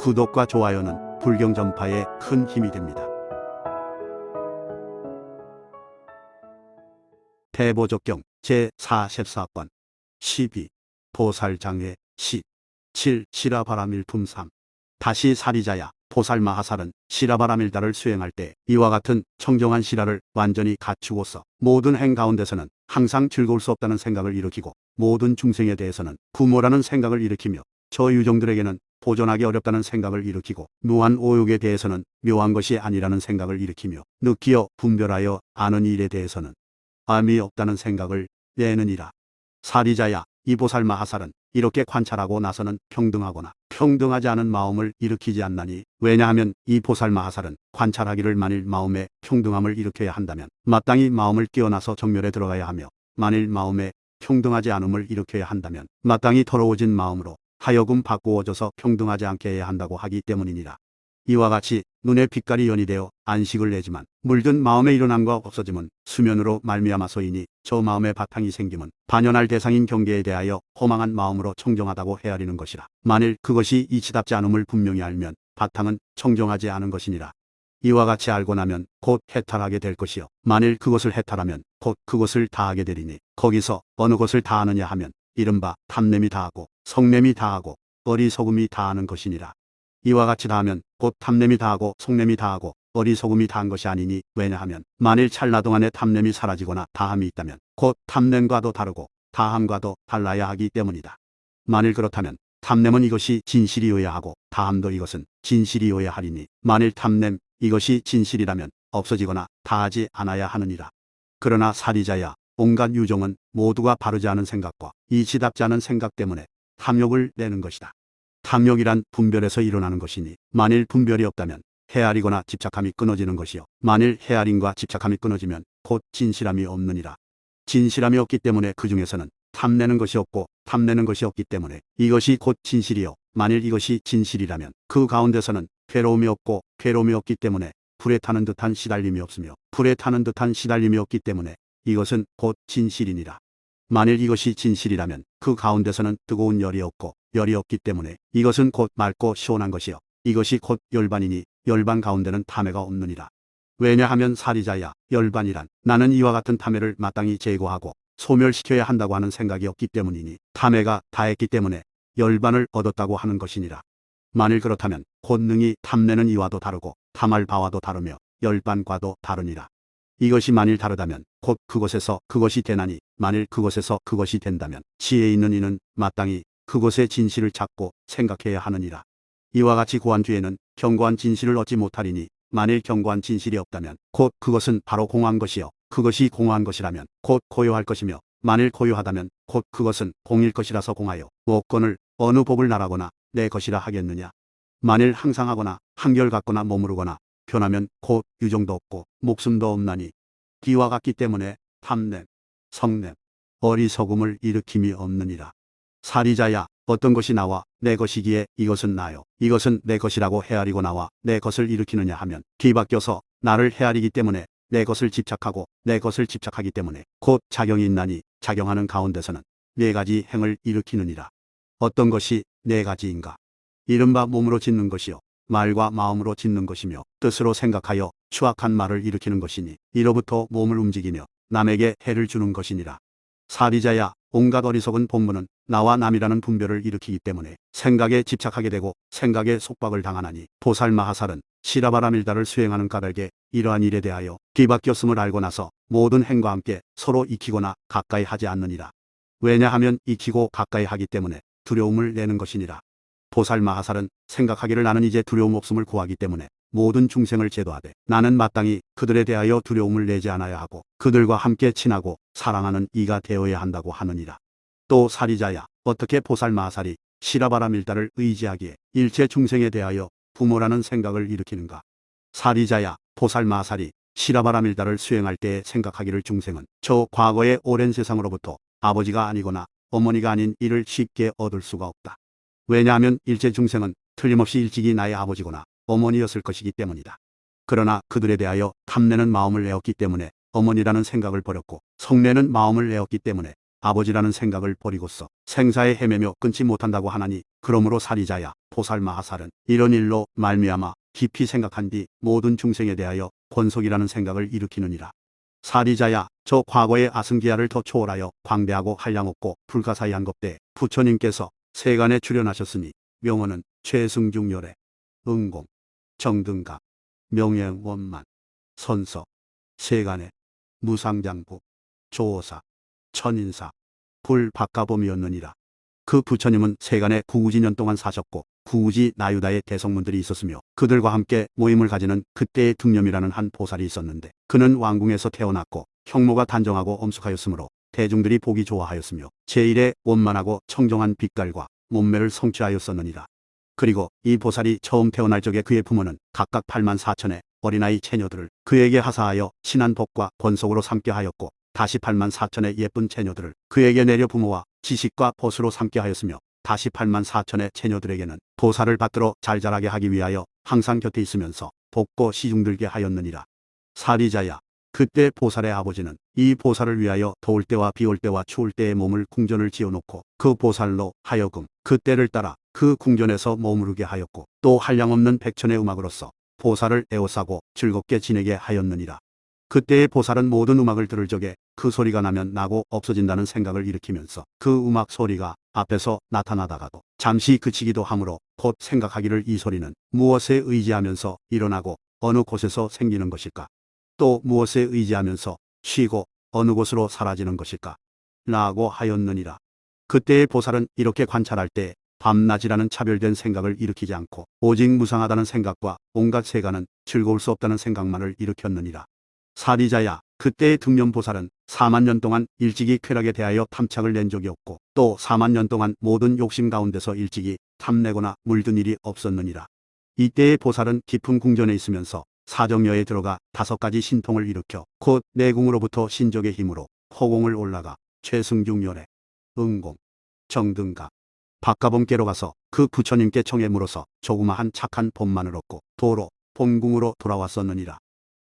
구독과 좋아요는 불경 전파에 큰 힘이 됩니다. 대보족경 제44권 12 보살장회 7 시라바라밀품 3 다시 사리자야 보살마하살은 시라바라밀다를 수행할 때 이와 같은 청정한 시라를 완전히 갖추고서 모든 행 가운데서는 항상 즐거울 수 없다는 생각을 일으키고 모든 중생에 대해서는 부모라는 생각을 일으키며 저 유종들에게는 보존하기 어렵다는 생각을 일으키고 무한 오욕에 대해서는 묘한 것이 아니라는 생각을 일으키며 느끼어 분별하여 아는 일에 대해서는 암이 없다는 생각을 내느니라. 사리자야 이 보살마하살은 이렇게 관찰하고 나서는 평등하거나 평등하지 않은 마음을 일으키지 않나니, 왜냐하면 이 보살마하살은 관찰하기를 만일 마음에 평등함을 일으켜야 한다면 마땅히 마음을 깨어나서 정멸에 들어가야 하며, 만일 마음에 평등하지 않음을 일으켜야 한다면 마땅히 더러워진 마음으로 하여금 바꾸어져서 평등하지 않게 해야 한다고 하기 때문이니라. 이와 같이 눈에 빛깔이 연이되어 안식을 내지만 물든 마음의 일어남과 없어짐은 수면으로 말미암아서이니, 저 마음의 바탕이 생김은 반연할 대상인 경계에 대하여 허망한 마음으로 청정하다고 헤아리는 것이라. 만일 그것이 이치답지 않음을 분명히 알면 바탕은 청정하지 않은 것이니라. 이와 같이 알고 나면 곧 해탈하게 될 것이요, 만일 그것을 해탈하면 곧 그것을 다하게 되리니, 거기서 어느 것을 다하느냐 하면 이른바 탐냄이 다하고 성냄이 다하고 어리석음이 다하는 것이니라. 이와 같이 다하면 곧 탐냄이 다하고 속냄이 다하고 어리석음이 다한 것이 아니니, 왜냐하면 만일 찰나 동안에 탐냄이 사라지거나 다함이 있다면 곧 탐냄과도 다르고 다함과도 달라야 하기 때문이다. 만일 그렇다면 탐냄은 이것이 진실이어야 하고 다함도 이것은 진실이어야 하리니, 만일 탐냄 이것이 진실이라면 없어지거나 다하지 않아야 하느니라. 그러나 사리자야, 온갖 유종은 모두가 바르지 않은 생각과 이치답지 않은 생각 때문에 탐욕을 내는 것이다. 탐욕이란 분별에서 일어나는 것이니, 만일 분별이 없다면 헤아리거나 집착함이 끊어지는 것이요, 만일 헤아림과 집착함이 끊어지면 곧 진실함이 없느니라. 진실함이 없기 때문에 그 중에서는 탐내는 것이 없고 탐내는 것이 없기 때문에 이것이 곧 진실이요, 만일 이것이 진실이라면 그 가운데서는 괴로움이 없고 괴로움이 없기 때문에 불에 타는 듯한 시달림이 없으며 불에 타는 듯한 시달림이 없기 때문에 이것은 곧 진실이니라. 만일 이것이 진실이라면 그 가운데서는 뜨거운 열이 없고 열이 없기 때문에 이것은 곧 맑고 시원한 것이요, 이것이 곧 열반이니 열반 가운데는 탐해가 없느니라. 왜냐하면 사리자야, 열반이란 나는 이와 같은 탐해를 마땅히 제거하고 소멸시켜야 한다고 하는 생각이 없기 때문이니, 탐해가 다했기 때문에 열반을 얻었다고 하는 것이니라. 만일 그렇다면 곧 능히 탐내는 이와도 다르고 탐할 바와도 다르며 열반과도 다르니라. 이것이 만일 다르다면 곧 그것에서 그것이 되나니, 만일 그것에서 그것이 된다면 지혜 있는 이는 마땅히 그것의 진실을 찾고 생각해야 하느니라. 이와 같이 고한 뒤에는 견고한 진실을 얻지 못하리니, 만일 견고한 진실이 없다면 곧 그것은 바로 공허한 것이요, 그것이 공허한 것이라면 곧 고요할 것이며, 만일 고요하다면 곧 그것은 공일 것이라서 공하여 무엇건을 어느 법을 나라거나 내 것이라 하겠느냐. 만일 항상 하거나 한결같거나 머무르거나 변하면 곧 유종도 없고 목숨도 없나니, 기와 같기 때문에 탐냄, 성냄, 어리석음을 일으킴이 없느니라. 사리자야, 어떤 것이 나와 내 것이기에 이것은 나요, 이것은 내 것이라고 헤아리고 나와 내 것을 일으키느냐 하면 뒤바뀌어서 나를 헤아리기 때문에 내 것을 집착하고 내 것을 집착하기 때문에 곧 작용이 있나니, 작용하는 가운데서는 네 가지 행을 일으키느니라. 어떤 것이 네 가지인가? 이른바 몸으로 짓는 것이요, 말과 마음으로 짓는 것이며 뜻으로 생각하여 추악한 말을 일으키는 것이니, 이로부터 몸을 움직이며 남에게 해를 주는 것이니라. 사리자야, 온갖 어리석은 본문은 나와 남이라는 분별을 일으키기 때문에 생각에 집착하게 되고 생각에 속박을 당하나니, 보살마하살은 시라바라밀다를 수행하는 까닭에 이러한 일에 대하여 뒤바뀌었음을 알고 나서 모든 행과 함께 서로 익히거나 가까이 하지 않느니라. 왜냐하면 익히고 가까이 하기 때문에 두려움을 내는 것이니라. 보살마하살은 생각하기를 나는 이제 두려움 없음을 구하기 때문에 모든 중생을 제도하되 나는 마땅히 그들에 대하여 두려움을 내지 않아야 하고 그들과 함께 친하고 사랑하는 이가 되어야 한다고 하느니라. 또 사리자야, 어떻게 보살마하살이 시라바라밀다를 의지하기에 일체 중생에 대하여 부모라는 생각을 일으키는가? 사리자야, 보살마하살이 시라바라밀다를 수행할 때에 생각하기를 중생은 저 과거의 오랜 세상으로부터 아버지가 아니거나 어머니가 아닌 이를 쉽게 얻을 수가 없다. 왜냐하면 일체 중생은 틀림없이 일찍이 나의 아버지거나 어머니였을 것이기 때문이다. 그러나 그들에 대하여 탐내는 마음을 내었기 때문에 어머니라는 생각을 버렸고, 성내는 마음을 내었기 때문에 아버지라는 생각을 버리고서 생사에 헤매며 끊지 못한다고 하나니, 그러므로 사리자야, 보살마하살은 이런 일로 말미암아 깊이 생각한 뒤 모든 중생에 대하여 권속이라는 생각을 일으키느니라. 사리자야, 저 과거의 아승기야를 더 초월하여 광대하고 한량없고 불가사의한 겁대 부처님께서 세간에 출현하셨으니 명언은 최승중열애, 응공, 정등각, 명예원만, 선서, 세간에, 무상장부, 조오사, 천인사, 불박가범이었느니라. 그 부처님은 세간에 구우지년 동안 사셨고 구우지 나유다의 대성문들이 있었으며 그들과 함께 모임을 가지는 그때의 등념이라는 한 보살이 있었는데 그는 왕궁에서 태어났고 형모가 단정하고 엄숙하였으므로 대중들이 보기 좋아하였으며 제1의 원만하고 청정한 빛깔과 몸매를 성취하였었느니라. 그리고 이 보살이 처음 태어날 적에 그의 부모는 각각 8만 4천의 어린아이 처녀들을 그에게 하사하여 친한 복과 권속으로 삼게 하였고 다시 8만 4천의 예쁜 처녀들을 그에게 내려 부모와 지식과 보수로 삼게 하였으며 다시 8만 4천의 처녀들에게는 보살을 받들어 잘 자라게 하기 위하여 항상 곁에 있으면서 돕고 시중들게 하였느니라. 사리자야, 그때 보살의 아버지는 이 보살을 위하여 더울 때와 비올 때와 추울 때의 몸을 궁전을 지어놓고 그 보살로 하여금 그 때를 따라 그 궁전에서 머무르게 하였고 또 한량없는 백천의 음악으로서 보살을 에워싸고 즐겁게 지내게 하였느니라. 그때의 보살은 모든 음악을 들을 적에 그 소리가 나면 나고 없어진다는 생각을 일으키면서 그 음악 소리가 앞에서 나타나다가도 잠시 그치기도 하므로 곧 생각하기를 이 소리는 무엇에 의지하면서 일어나고 어느 곳에서 생기는 것일까? 또 무엇에 의지하면서 쉬고 어느 곳으로 사라지는 것일까? 라고 하였느니라. 그때의 보살은 이렇게 관찰할 때 밤낮이라는 차별된 생각을 일으키지 않고 오직 무상하다는 생각과 온갖 세간은 즐거울 수 없다는 생각만을 일으켰느니라. 사리자야, 그때의 등념보살은 4만 년 동안 일찍이 쾌락에 대하여 탐착을 낸 적이 없고 또 4만 년 동안 모든 욕심 가운데서 일찍이 탐내거나 물든 일이 없었느니라. 이때의 보살은 깊은 궁전에 있으면서 사정여에 들어가 5가지 신통을 일으켜 곧 내궁으로부터 신적의 힘으로 허공을 올라가 최승중열애, 응공, 정등각, 박가범께로 가서 그 부처님께 청해 물어서 조그마한 착한 법만을 얻고 도로 본궁으로 돌아왔었느니라.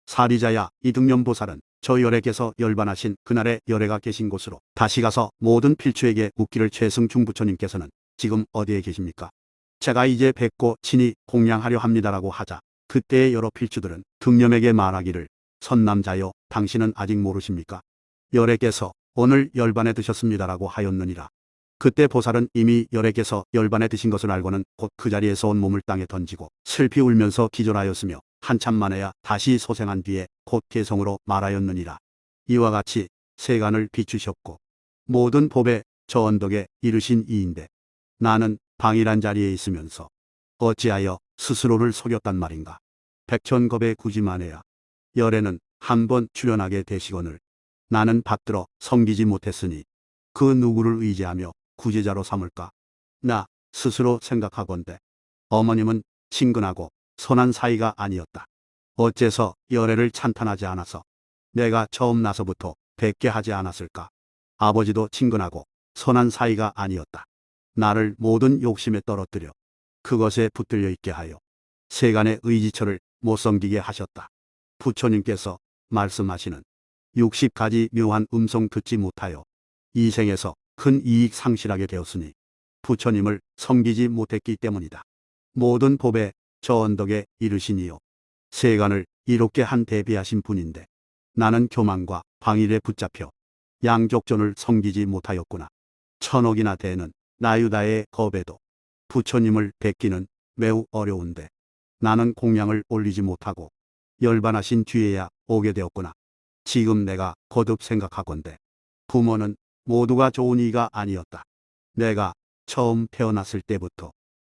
사리자야, 이 등념보살은 저 열애께서 열반하신 그날의 열애가 계신 곳으로 다시 가서 모든 필추에게 묻기를 최승중 부처님께서는 지금 어디에 계십니까? 제가 이제 뵙고 친히 공양하려 합니다라고 하자 그때의 여러 필추들은 등념에게 말하기를 선남자여, 당신은 아직 모르십니까? 열애께서 오늘 열반에 드셨습니다라고 하였느니라. 그때 보살은 이미 열애께서 열반에 드신 것을 알고는 곧 그 자리에서 온 몸을 땅에 던지고 슬피 울면서 기절하였으며 한참 만에야 다시 소생한 뒤에 곧 개성으로 말하였느니라. 이와 같이 세간을 비추셨고 모든 법에 저 언덕에 이르신 이인데 나는 방일한 자리에 있으면서 어찌하여 스스로를 속였단 말인가? 백천겁에 구지만해야 열애는 한번 출현하게 되시거늘 나는 받들어 섬기지 못했으니 그 누구를 의지하며 구제자로 삼을까? 나 스스로 생각하건대 어머님은 친근하고 선한 사이가 아니었다. 어째서 열애를 찬탄하지 않아서 내가 처음 나서부터 뵙게 하지 않았을까? 아버지도 친근하고 선한 사이가 아니었다. 나를 모든 욕심에 떨어뜨려 그것에 붙들려 있게 하여 세간의 의지처를 못 섬기게 하셨다. 부처님께서 말씀하시는 60가지 묘한 음성 듣지 못하여 이 생에서 큰 이익 상실하게 되었으니 부처님을 섬기지 못했기 때문이다. 모든 법에 저 언덕에 이르시니요 세간을 이롭게 한 대비하신 분인데 나는 교만과 방일에 붙잡혀 양족존을 섬기지 못하였구나. 천억이나 되는 나유다의 겁에도 부처님을 뵙기는 매우 어려운데 나는 공양을 올리지 못하고 열반하신 뒤에야 오게 되었구나. 지금 내가 거듭 생각하건대 부모는 모두가 좋은 이가 아니었다. 내가 처음 태어났을 때부터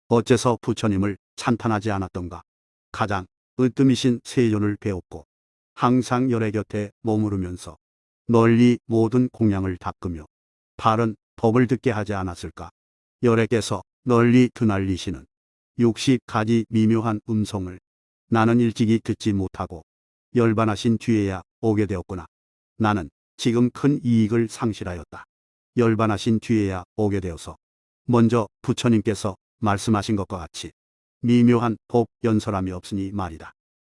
어째서 부처님을 찬탄하지 않았던가. 가장 으뜸이신 세존을 배웠고 항상 열애 곁에 머무르면서 널리 모든 공양을 닦으며 바른 법을 듣게 하지 않았을까. 열애께서 널리 드날리시는 60가지 미묘한 음성을 나는 일찍이 듣지 못하고 열반하신 뒤에야 오게 되었구나. 나는 지금 큰 이익을 상실하였다. 열반하신 뒤에야 오게 되어서 먼저 부처님께서 말씀하신 것과 같이 미묘한 법 연설함이 없으니 말이다.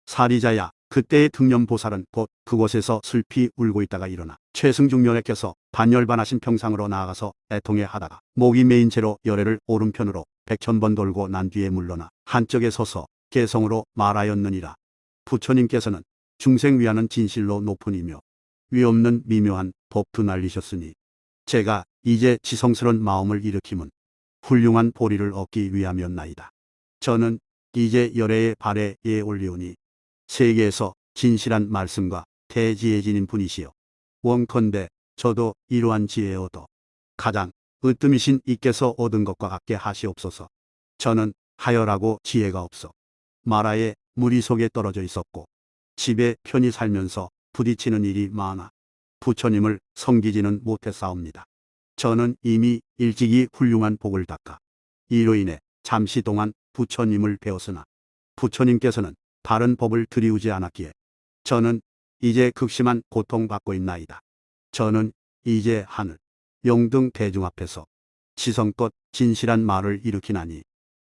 사리자야, 그때의 등념보살은 곧 그곳에서 슬피 울고 있다가 일어나 최승중녀에게서 반열반하신 평상으로 나아가서 애통해 하다가 목이 메인 채로 열애를 오른편으로 100,000번 돌고 난 뒤에 물러나 한쪽에 서서 개성으로 말하였느니라. 부처님께서는 중생 위하는 진실로 높으니며 위없는 미묘한 법도 날리셨으니 제가 이제 지성스런 마음을 일으킴은 훌륭한 보리를 얻기 위함이었나이다. 저는 이제 열애의 발에 올리오니 세계에서 진실한 말씀과 대지혜 지닌 분이시여 원컨대 저도 이러한 지혜 얻어 가장 으뜸이신 이께서 얻은 것과 같게 하시옵소서. 저는 하열하고 지혜가 없어 마라의 무리 속에 떨어져 있었고 집에 편히 살면서 부딪히는 일이 많아 부처님을 섬기지는 못했사옵니다. 저는 이미 일찍이 훌륭한 복을 닦아 이로 인해 잠시 동안 부처님을 배웠으나 부처님께서는 바른 법을 들이우지 않았기에 저는 이제 극심한 고통받고 있나이다. 저는 이제 하늘, 영등 대중 앞에서 지성껏 진실한 말을 일으키나니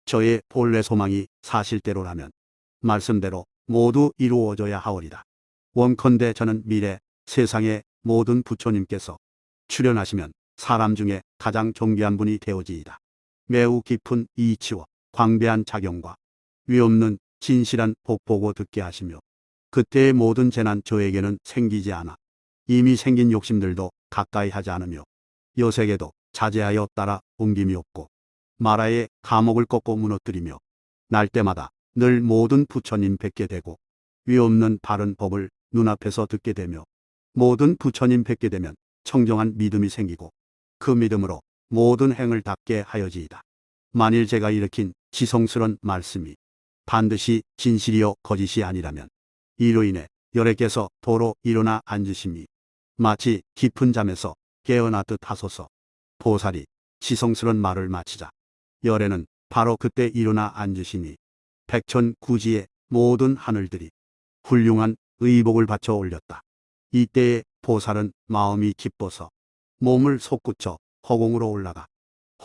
저의 본래 소망이 사실대로라면 말씀대로 모두 이루어져야 하오리다. 원컨대 저는 미래 세상의 모든 부처님께서 출현하시면 사람 중에 가장 존귀한 분이 되어지이다. 매우 깊은 이치와 광대한 자경과 위없는 진실한 복 보고 듣게 하시며 그때의 모든 재난 저에게는 생기지 않아 이미 생긴 욕심들도 가까이 하지 않으며 여색에도 자제하여 따라 옮김이 없고 마라의 감옥을 꺾고 무너뜨리며 날 때마다 늘 모든 부처님 뵙게 되고 위없는 바른 법을 눈앞에서 듣게 되며 모든 부처님 뵙게 되면 청정한 믿음이 생기고 그 믿음으로 모든 행을 닦게 하여지이다. 만일 제가 일으킨 지성스런 말씀이 반드시 진실이요 거짓이 아니라면 이로 인해 열애께서 도로 일어나 앉으심이 마치 깊은 잠에서 깨어나듯 하소서. 보살이 지성스런 말을 마치자 열애는 바로 그때 일어나 앉으시니 백천구지의 모든 하늘들이 훌륭한 의복을 바쳐 올렸다. 이때에 보살은 마음이 기뻐서 몸을 솟구쳐 허공으로 올라가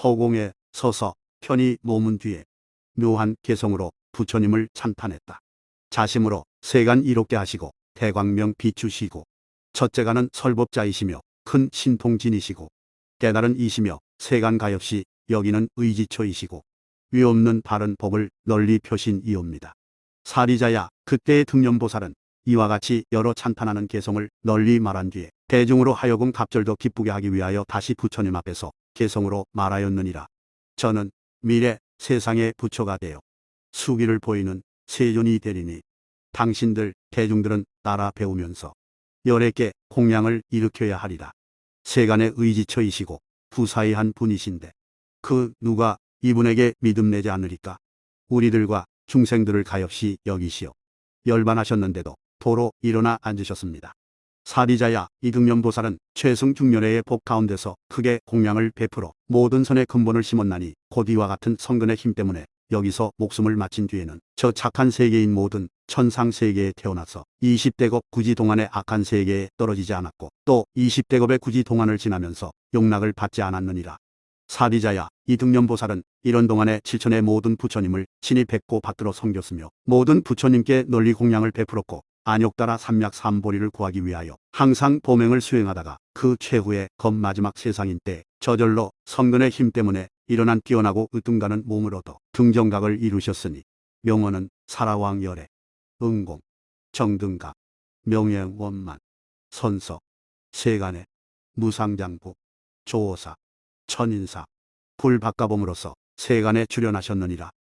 허공에 서서 편히 몸은 뒤에 묘한 개성으로 부처님을 찬탄했다. 자심으로 세간 이롭게 하시고 대광명 비추시고 첫째가는 설법자이시며 큰 신통진이시고 깨달은 이시며 세간 가엾이 여기는 의지처이시고 위없는 바른 법을 널리 펴신 이옵니다. 사리자야, 그때의 등념보살은 이와 같이 여러 찬탄하는 개성을 널리 말한 뒤에 대중으로 하여금 갑절도 기쁘게 하기 위하여 다시 부처님 앞에서 개성으로 말하였느니라. 저는 미래 세상의 부처가 되어 수기를 보이는 세존이 되리니 당신들 대중들은 따라 배우면서 열애께 공양을 일으켜야 하리라. 세간의 의지처이시고 부사의한 분이신데 그 누가 이분에게 믿음 내지 않으리까? 우리들과 중생들을 가엾이 여기시어 열반하셨는데도 도로 일어나 앉으셨습니다. 사리자야, 이 등념보살은 최승중렬의 복 가운데서 크게 공양을 베풀어 모든 선의 근본을 심었나니 곧 이와 같은 성근의 힘 때문에 여기서 목숨을 마친 뒤에는 저 착한 세계인 모든 천상 세계에 태어나서 20대급 구지 동안의 악한 세계에 떨어지지 않았고 또 20대급의 구지 동안을 지나면서 용락을 받지 않았느니라. 사리자야, 이 등념보살은 이런 동안에 7천의 모든 부처님을 친히 뵙고 받들어 섬겼으며 모든 부처님께 널리 공양을 베풀었고 안욕따라 삼약 삼보리를 구하기 위하여 항상 보명을 수행하다가 그 최후의 겁마지막 세상인 때 저절로 성근의 힘 때문에 일어난 뛰어나고 으뜸가는 몸을 얻어 등정각을 이루셨으니 명언은 사라왕 열애, 응공, 정등각, 명예원만, 선서, 세간의 무상장부, 조오사, 천인사, 불박가범으로서 세간에 출연하셨느니라.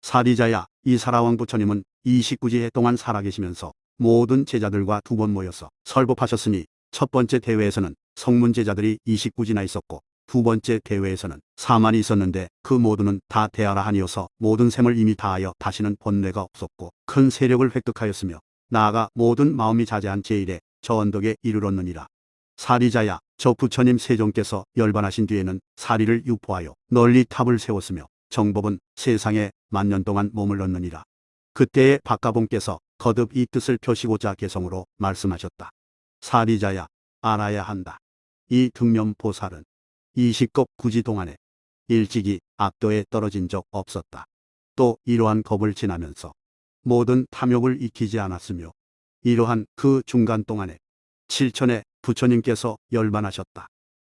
사리자야, 이 사라왕 부처님은 29지해 동안 살아계시면서 모든 제자들과 두 번 모여서 설법하셨으니 첫 번째 대회에서는 성문 제자들이 29지나 있었고 두 번째 대회에서는 4만이 있었는데 그 모두는 다 대아라한이어서 모든 셈을 이미 다하여 다시는 번뇌가 없었고 큰 세력을 획득하였으며 나아가 모든 마음이 자제한 제1의 저 언덕에 이르렀느니라. 사리자야, 저 부처님 세종께서 열반하신 뒤에는 사리를 유포하여 널리 탑을 세웠으며 정법은 세상에 만년 동안 몸을 얻느니라. 그때의 박가봉께서 거듭 이 뜻을 펴시고자 개성으로 말씀하셨다. 사리자야, 알아야 한다. 이 등념보살은 20급 구지 동안에 일찍이 악도에 떨어진 적 없었다. 또 이러한 겁을 지나면서 모든 탐욕을 익히지 않았으며 이러한 그 중간 동안에 칠천의 부처님께서 열반하셨다.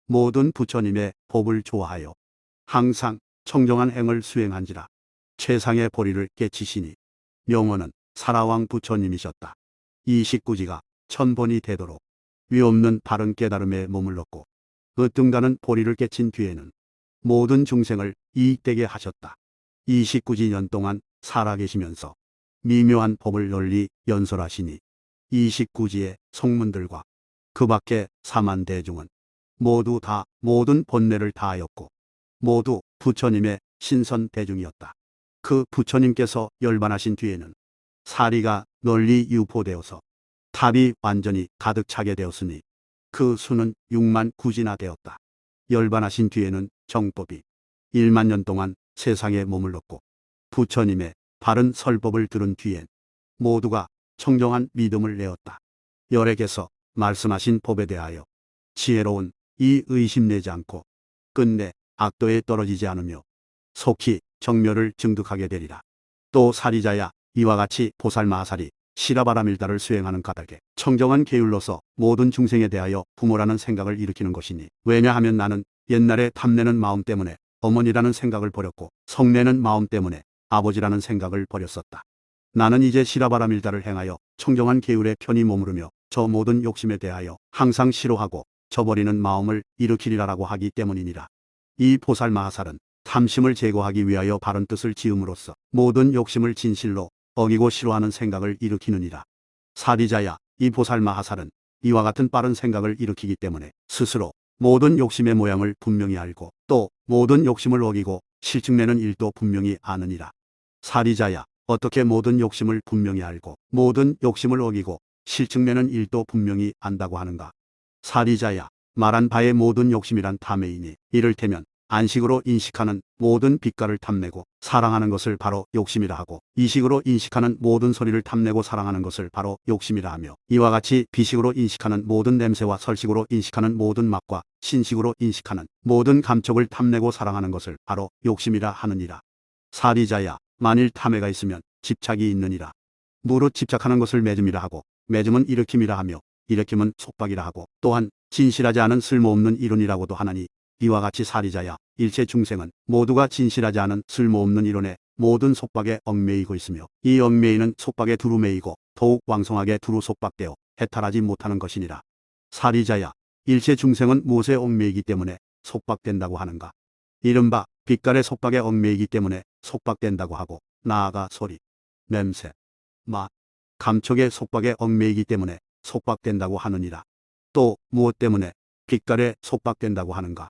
모든 부처님의 법을 좋아하여 항상 청정한 행을 수행한지라 최상의 보리를 깨치시니 명언은 사라왕 부처님이셨다. 이 식구지가 천번이 되도록 위없는 바른 깨달음에 머물렀고 으뜸가는 보리를 깨친 뒤에는 모든 중생을 이익되게 하셨다. 29지년 동안 살아계시면서 미묘한 법을 널리 연설하시니 29지의 성문들과 그 밖에 사만 대중은 모두 다 모든 본래를 다하였고 모두 부처님의 신선 대중이었다. 그 부처님께서 열반하신 뒤에는 사리가 널리 유포되어서 탑이 완전히 가득 차게 되었으니 그 수는 6만 9지나 되었다. 열반하신 뒤에는 정법이 1만 년 동안 세상에 머물렀고 부처님의 바른 설법을 들은 뒤엔 모두가 청정한 믿음을 내었다. 열액에서 말씀하신 법에 대하여 지혜로운 이 의심내지 않고 끝내 악도에 떨어지지 않으며 속히 정멸을 증득하게 되리라. 또 사리자야, 이와 같이 보살마하살이 시라바라밀다를 수행하는 까닭에 청정한 계율로서 모든 중생에 대하여 부모라는 생각을 일으키는 것이니, 왜냐하면 나는 옛날에 탐내는 마음 때문에 어머니라는 생각을 버렸고 성내는 마음 때문에 아버지라는 생각을 버렸었다. 나는 이제 시라바라밀다를 행하여 청정한 계율에 편히 머무르며 저 모든 욕심에 대하여 항상 싫어하고 저버리는 마음을 일으키리라라고 하기 때문이니라. 이 보살마하살은 탐심을 제거하기 위하여 바른 뜻을 지음으로써 모든 욕심을 진실로 어기고 싫어하는 생각을 일으키느니라. 사리자야, 이 보살마하살은 이와 같은 빠른 생각을 일으키기 때문에 스스로 모든 욕심의 모양을 분명히 알고 또 모든 욕심을 어기고 실증내는 일도 분명히 아느니라. 사리자야, 어떻게 모든 욕심을 분명히 알고 모든 욕심을 어기고 실증내는 일도 분명히 안다고 하는가? 사리자야, 말한 바의 모든 욕심이란 탐매이니 이를테면 안식으로 인식하는 모든 빛깔을 탐내고 사랑하는 것을 바로 욕심이라 하고, 이식으로 인식하는 모든 소리를 탐내고 사랑하는 것을 바로 욕심이라 하며, 이와 같이 비식으로 인식하는 모든 냄새와 설식으로 인식하는 모든 맛과 신식으로 인식하는 모든 감촉을 탐내고 사랑하는 것을 바로 욕심이라 하느니라. 사리자야, 만일 탐해가 있으면 집착이 있느니라. 무릇 집착하는 것을 매즘이라 하고 매즘은 일으킴이라 하며 일으킴은 속박이라 하고 또한 진실하지 않은 쓸모없는 이론이라고도 하나니, 이와 같이 사리자야, 일체 중생은 모두가 진실하지 않은 쓸모없는 이론에 모든 속박에 얽매이고 있으며 이 얽매이는 속박에 두루 매이고 더욱 왕성하게 두루 속박되어 해탈하지 못하는 것이니라. 사리자야, 일체 중생은 무엇에 얽매이기 때문에 속박된다고 하는가? 이른바 빛깔의 속박에 얽매이기 때문에 속박된다고 하고, 나아가 소리, 냄새, 맛, 감촉의 속박에 얽매이기 때문에 속박된다고 하느니라. 또 무엇 때문에 빛깔에 속박된다고 하는가?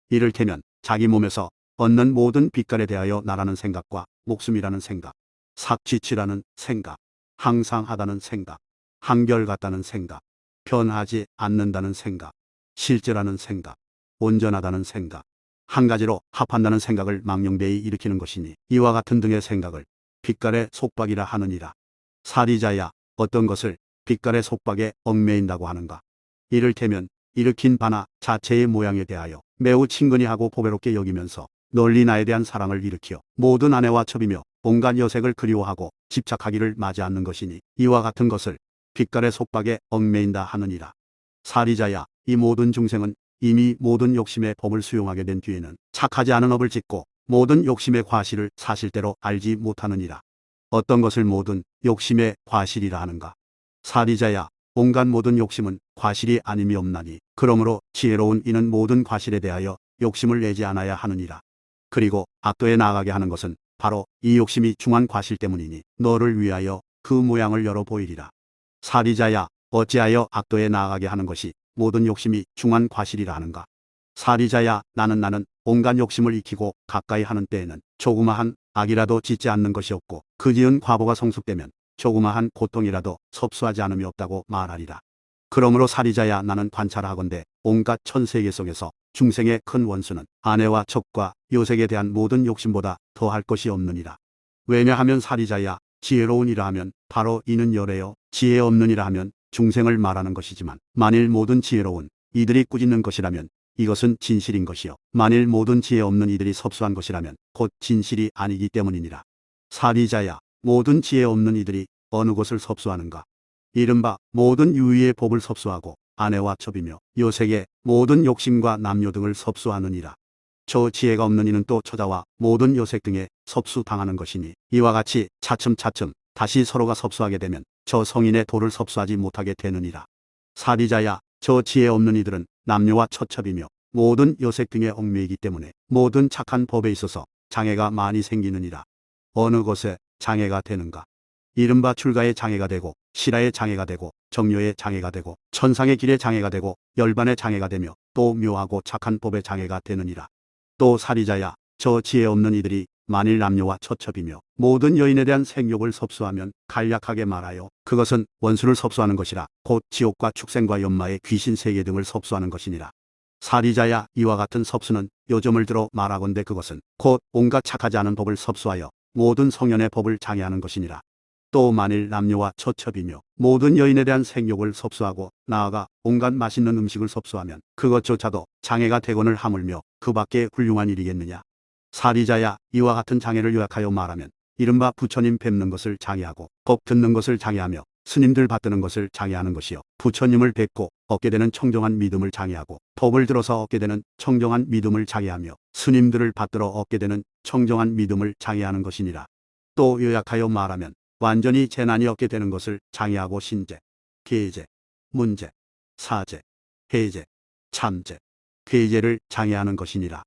이를테면 자기 몸에서 얻는 모든 빛깔에 대하여 나라는 생각과 목숨이라는 생각, 삭취치라는 생각, 항상하다는 생각, 한결같다는 생각, 변하지 않는다는 생각, 실제라는 생각, 온전하다는 생각, 한 가지로 합한다는 생각을 망령되이 일으키는 것이니, 이와 같은 등의 생각을 빛깔의 속박이라 하느니라. 사리자야, 어떤 것을 빛깔의 속박에 얽매인다고 하는가? 이를테면 일으킨 바나 자체의 모양에 대하여 매우 친근히하고 보배롭게 여기면서 널리 나에 대한 사랑을 일으켜 모든 아내와 첩이며 온갖 여색을 그리워하고 집착하기를 마지 않는 것이니, 이와 같은 것을 빛깔의 속박에 얽매인다 하느니라. 사리자야, 이 모든 중생은 이미 모든 욕심의 법을 수용하게 된 뒤에는 착하지 않은 업을 짓고 모든 욕심의 과실을 사실대로 알지 못하느니라. 어떤 것을 모든 욕심의 과실이라 하는가? 사리자야, 온갖 모든 욕심은 과실이 아님이 없나니, 그러므로 지혜로운 이는 모든 과실에 대하여 욕심을 내지 않아야 하느니라. 그리고 악도에 나아가게 하는 것은 바로 이 욕심이 중한 과실 때문이니 너를 위하여 그 모양을 열어 보이리라. 사리자야, 어찌하여 악도에 나아가게 하는 것이 모든 욕심이 중한 과실이라 하는가? 사리자야, 나는 온갖 욕심을 익히고 가까이 하는 때에는 조그마한 악이라도 짓지 않는 것이 없고 그 지은 과보가 성숙되면 조그마한 고통이라도 섭수하지 않음이 없다고 말하리라. 그러므로 사리자야, 나는 관찰하건대 온갖 천세계 속에서 중생의 큰 원수는 아내와 첩과 요색에 대한 모든 욕심보다 더할 것이 없느니라. 왜냐하면 사리자야, 지혜로운이라 하면 바로 이는 열애요, 지혜 없느니라 하면 중생을 말하는 것이지만, 만일 모든 지혜로운 이들이 꾸짖는 것이라면 이것은 진실인 것이요, 만일 모든 지혜 없는 이들이 섭수한 것이라면 곧 진실이 아니기 때문이니라. 사리자야, 모든 지혜 없는 이들이 어느 것을 섭수하는가? 이른바 모든 유의의 법을 섭수하고 아내와 첩이며 요색의 모든 욕심과 남료 등을 섭수하느니라. 저 지혜가 없는 이는 또 처자와 모든 요색 등에 섭수당하는 것이니 이와 같이 차츰차츰 다시 서로가 섭수하게 되면 저 성인의 도를 섭수하지 못하게 되느니라. 사리자야, 저 지혜 없는 이들은 남녀와 처첩이며 모든 요색 등에 얽매이기 때문에 모든 착한 법에 있어서 장애가 많이 생기느니라. 어느 것에 장애가 되는가? 이른바 출가의 장애가 되고 실화의 장애가 되고 정료의 장애가 되고 천상의 길의 장애가 되고 열반의 장애가 되며 또 묘하고 착한 법의 장애가 되느니라. 또 사리자야, 저 지혜 없는 이들이 만일 남녀와 처첩이며 모든 여인에 대한 생욕을 섭수하면 간략하게 말하여 그것은 원수를 섭수하는 것이라 곧 지옥과 축생과 연마의 귀신 세계 등을 섭수하는 것이니라. 사리자야, 이와 같은 섭수는 요점을 들어 말하건대 그것은 곧 온갖 착하지 않은 법을 섭수하여 모든 성현의 법을 장애하는 것이니라. 또 만일 남녀와 처첩이며 모든 여인에 대한 생욕을 섭수하고 나아가 온갖 맛있는 음식을 섭수하면 그것조차도 장애가 되거늘 하물며 그 밖에 훌륭한 일이겠느냐. 사리자야, 이와 같은 장애를 요약하여 말하면 이른바 부처님 뵙는 것을 장애하고 법 듣는 것을 장애하며 스님들 받드는 것을 장애하는 것이요, 부처님을 뵙고 얻게 되는 청정한 믿음을 장애하고 법을 들어서 얻게 되는 청정한 믿음을 장애하며 스님들을 받들어 얻게 되는 청정한 믿음을 장애하는 것이니라. 또 요약하여 말하면 완전히 재난이 없게 되는 것을 장애하고 신제, 계제, 문제, 사제, 해제, 참제, 괴제를 장애하는 것이니라.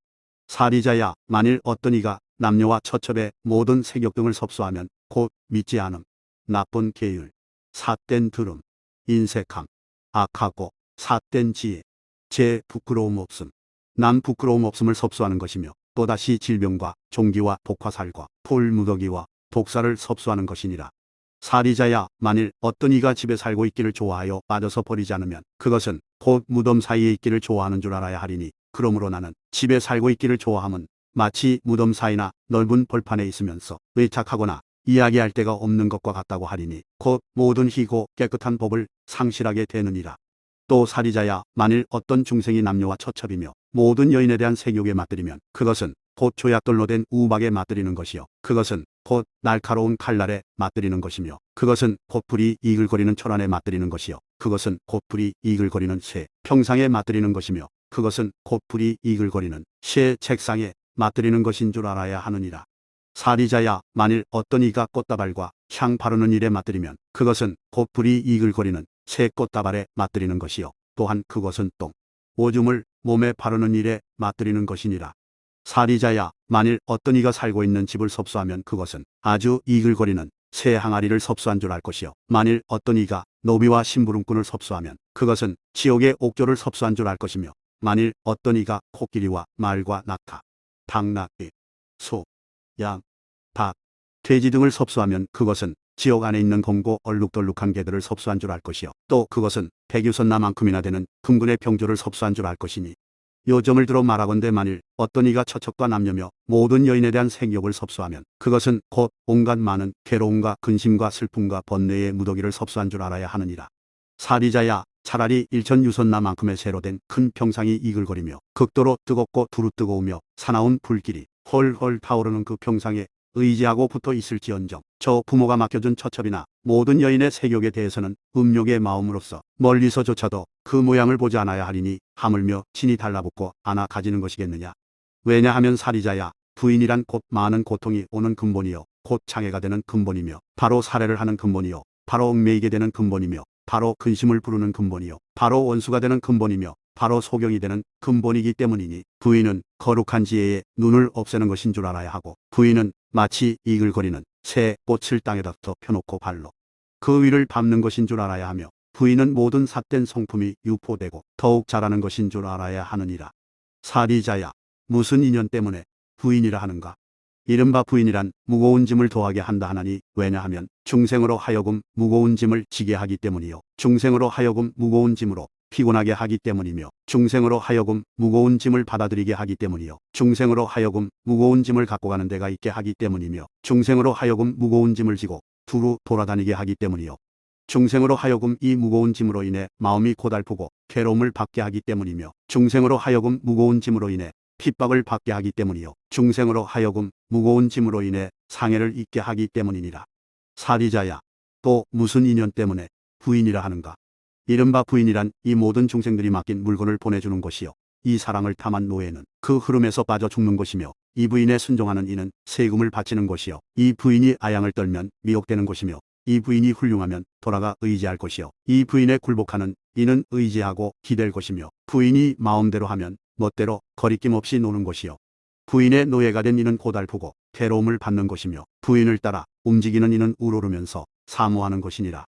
사리자야, 만일 어떤 이가 남녀와 처첩의 모든 색욕 등을 섭수하면 곧 믿지 않음, 나쁜 계율, 삿된 들음, 인색함, 악하고 삿된 지혜, 제 부끄러움 없음, 남 부끄러움 없음을 섭수하는 것이며 또다시 질병과 종기와 독화살과 풀무더기와 독사를 섭수하는 것이니라. 사리자야, 만일 어떤 이가 집에 살고 있기를 좋아하여 빠져서 버리지 않으면 그것은 곧 무덤 사이에 있기를 좋아하는 줄 알아야 하리니, 그러므로 나는 집에 살고 있기를 좋아함은 마치 무덤 사이나 넓은 벌판에 있으면서 의탁하거나 이야기할 데가 없는 것과 같다고 하리니 곧 모든 희고 깨끗한 법을 상실하게 되느니라. 또 사리자야, 만일 어떤 중생이 남녀와 처첩이며 모든 여인에 대한 색욕에 맞들이면 그것은 곧 조약돌로 된 우박에 맞들이는 것이요, 그것은 곧 날카로운 칼날에 맞들이는 것이며 그것은 곧 불이 이글거리는 철안에 맞들이는 것이요, 그것은 곧 불이 이글거리는 쇠 평상에 맞들이는 것이며 그것은 곧 불이 이글거리는 쇠 책상에 맞들이는 것인 줄 알아야 하느니라. 사리자야, 만일 어떤 이가 꽃다발과 향 바르는 일에 맞들이면 그것은 곧 불이 이글거리는 새 꽃다발에 맞들이는 것이요, 또한 그것은 똥, 오줌을 몸에 바르는 일에 맞들이는 것이니라. 사리자야, 만일 어떤 이가 살고 있는 집을 섭수하면 그것은 아주 이글거리는 새 항아리를 섭수한 줄 알 것이요, 만일 어떤 이가 노비와 심부름꾼을 섭수하면 그것은 지옥의 옥조를 섭수한 줄 알 것이며 만일 어떤 이가 코끼리와 말과 낙타, 닭나귀, 소, 양, 닭, 돼지 등을 섭수하면 그것은 지옥 안에 있는 검고 얼룩덜룩한 개들을 섭수한 줄 알 것이요, 또 그것은 백유선나만큼이나 되는 금근의 병조를 섭수한 줄 알 것이니, 요점을 들어 말하건대 만일 어떤 이가 처척과 남녀며 모든 여인에 대한 생욕을 섭수하면 그것은 곧 온갖 많은 괴로움과 근심과 슬픔과 번뇌의 무더기를 섭수한 줄 알아야 하느니라. 사리자야, 차라리 일천유선나만큼의 새로 된 큰 평상이 이글거리며 극도로 뜨겁고 두루 뜨거우며 사나운 불길이 헐헐 타오르는 그 평상에 의지하고 붙어 있을지언정 저 부모가 맡겨준 처첩이나 모든 여인의 색욕에 대해서는 음욕의 마음으로서 멀리서조차도 그 모양을 보지 않아야 하리니 하물며 친히 달라붙고 안아 가지는 것이겠느냐. 왜냐하면 사리자야, 부인이란 곧 많은 고통이 오는 근본이요, 곧 장애가 되는 근본이며 바로 살해를 하는 근본이요, 바로 얽매이게 되는 근본이며 바로 근심을 부르는 근본이요, 바로 원수가 되는 근본이며 바로 소경이 되는 근본이기 때문이니 부인은 거룩한 지혜에 눈을 없애는 것인 줄 알아야 하고, 부인은 마치 이글거리는 새 꽃을 땅에다 펴놓고 발로 그 위를 밟는 것인 줄 알아야 하며, 부인은 모든 삿된 성품이 유포되고 더욱 자라는 것인 줄 알아야 하느니라. 사리자야, 무슨 인연 때문에 부인이라 하는가? 이른바 부인이란 무거운 짐을 더하게 한다 하나니, 왜냐하면 중생으로 하여금 무거운 짐을 지게 하기 때문이요, 중생으로 하여금 무거운 짐으로 피곤하게 하기 때문이며 중생으로 하여금 무거운 짐을 받아들이게 하기 때문이요, 중생으로 하여금 무거운 짐을 갖고 가는 데가 있게 하기 때문이며 중생으로 하여금 무거운 짐을 지고 두루 돌아다니게 하기 때문이요, 중생으로 하여금 이 무거운 짐으로 인해 마음이 고달프고 괴로움을 받게 하기 때문이며 중생으로 하여금 무거운 짐으로 인해 핍박을 받게 하기 때문이요, 중생으로 하여금 무거운 짐으로 인해 상해를 입게 하기 때문이니라. 사리자야, 또 무슨 인연 때문에 부인이라 하는가. 이른바 부인이란 이 모든 중생들이 맡긴 물건을 보내주는 것이요. 이 사랑을 탐한 노예는 그 흐름에서 빠져 죽는 것이며, 이 부인에 순종하는 이는 세금을 바치는 것이요. 이 부인이 아양을 떨면 미혹되는 것이며, 이 부인이 훌륭하면 돌아가 의지할 것이요. 이 부인에 굴복하는 이는 의지하고 기댈 것이며, 부인이 마음대로 하면 멋대로 거리낌 없이 노는 것이요. 부인의 노예가 된 이는 고달프고 괴로움을 받는 것이며, 부인을 따라 움직이는 이는 우러르면서 사모하는 것이니라.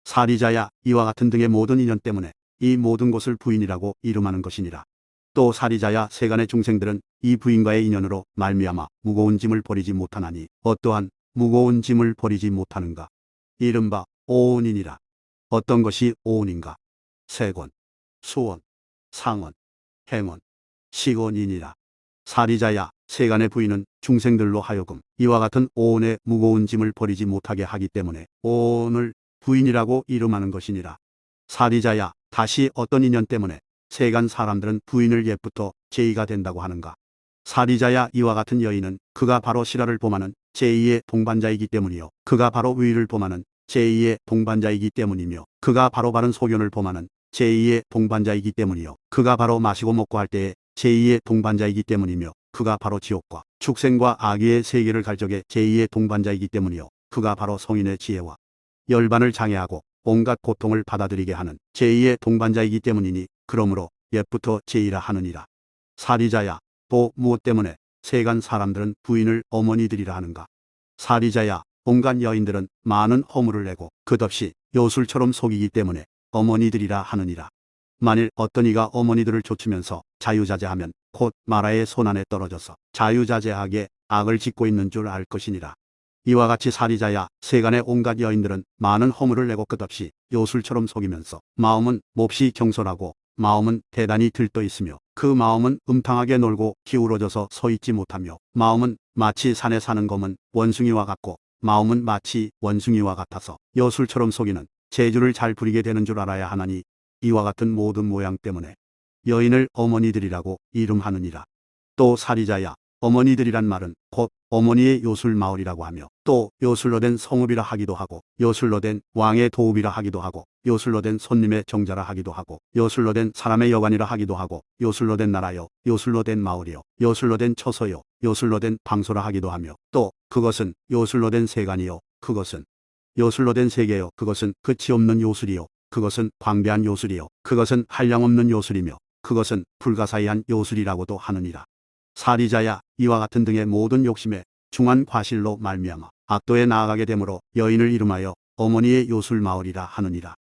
사리자야, 이와 같은 등의 모든 인연 때문에 이 모든 것을 부인이라고 이름하는 것이니라. 또 사리자야, 세간의 중생들은 이 부인과의 인연으로 말미암아 무거운 짐을 버리지 못하나니 어떠한 무거운 짐을 버리지 못하는가. 이른바 오온이니라. 어떤 것이 오온인가. 세권, 수원, 상원, 행원, 시곤이니라. 사리자야, 세간의 부인은 중생들로 하여금 이와 같은 오온의 무거운 짐을 버리지 못하게 하기 때문에 오온을 부인이라고 이름하는 것이니라. 사리자야, 다시 어떤 인연 때문에 세간 사람들은 부인을 옛부터 제의가 된다고 하는가. 사리자야, 이와 같은 여인은 그가 바로 실화를 범하는 제2의 동반자이기 때문이요. 그가 바로 위를 범하는 제2의 동반자이기 때문이며, 그가 바로 바른 소견을 범하는 제2의 동반자이기 때문이요. 그가 바로 마시고 먹고 할 때의 제2의 동반자이기 때문이며, 그가 바로 지옥과 축생과 악의의 세계를 갈 적의 제2의 동반자이기 때문이요. 그가 바로 성인의 지혜와 열반을 장애하고 온갖 고통을 받아들이게 하는 제2의 동반자이기 때문이니, 그러므로 옛부터 제의라 하느니라. 사리자야, 또 무엇 때문에 세간 사람들은 부인을 어머니들이라 하는가. 사리자야, 온갖 여인들은 많은 허물을 내고 끝없이 요술처럼 속이기 때문에 어머니들이라 하느니라. 만일 어떤 이가 어머니들을 좇으면서 자유자재하면 곧 마라의 손안에 떨어져서 자유자재하게 악을 짓고 있는 줄 알 것이니라. 이와 같이 사리자야, 세간의 온갖 여인들은 많은 허물을 내고 끝없이 요술처럼 속이면서 마음은 몹시 경솔하고 마음은 대단히 들떠 있으며, 그 마음은 음탕하게 놀고 기울어져서 서 있지 못하며, 마음은 마치 산에 사는 검은 원숭이와 같고 마음은 마치 원숭이와 같아서 요술처럼 속이는 재주를 잘 부리게 되는 줄 알아야 하나니, 이와 같은 모든 모양 때문에 여인을 어머니들이라고 이름하느니라. 또 사리자야, 어머니들이란 말은 곧 어머니의 요술 마을이라고 하며, 또 요술로 된 성읍이라 하기도 하고, 요술로 된 왕의 도읍이라 하기도 하고, 요술로 된 손님의 정자라 하기도 하고, 요술로 된 사람의 여관이라 하기도 하고, 요술로 된 나라요, 요술로 된 마을이요, 요술로 된 처소요, 요술로 된 방소라 하기도 하며, 또 그것은 요술로 된 세간이요, 그것은 요술로 된 세계요, 그것은 끝이 없는 요술이요, 그것은 광대한 요술이요, 그것은 한량없는 요술이며, 그것은 불가사의한 요술이라고도 하느니라. 사리자야, 이와 같은 등의 모든 욕심에 중한 과실로 말미암아 악도에 나아가게 되므로 여인을 이름하여 어머니의 요술 마을이라 하느니라.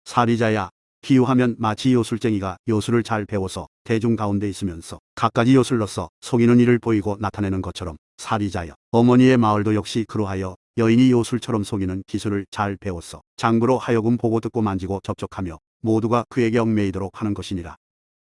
사리자야, 비유하면 마치 요술쟁이가 요술을 잘 배워서 대중 가운데 있으면서 갖가지 요술로서 속이는 일을 보이고 나타내는 것처럼, 사리자여, 어머니의 마을도 역시 그러하여 여인이 요술처럼 속이는 기술을 잘 배웠어 장부로 하여금 보고 듣고 만지고 접촉하며 모두가 그에게 얽매이도록 하는 것이니라.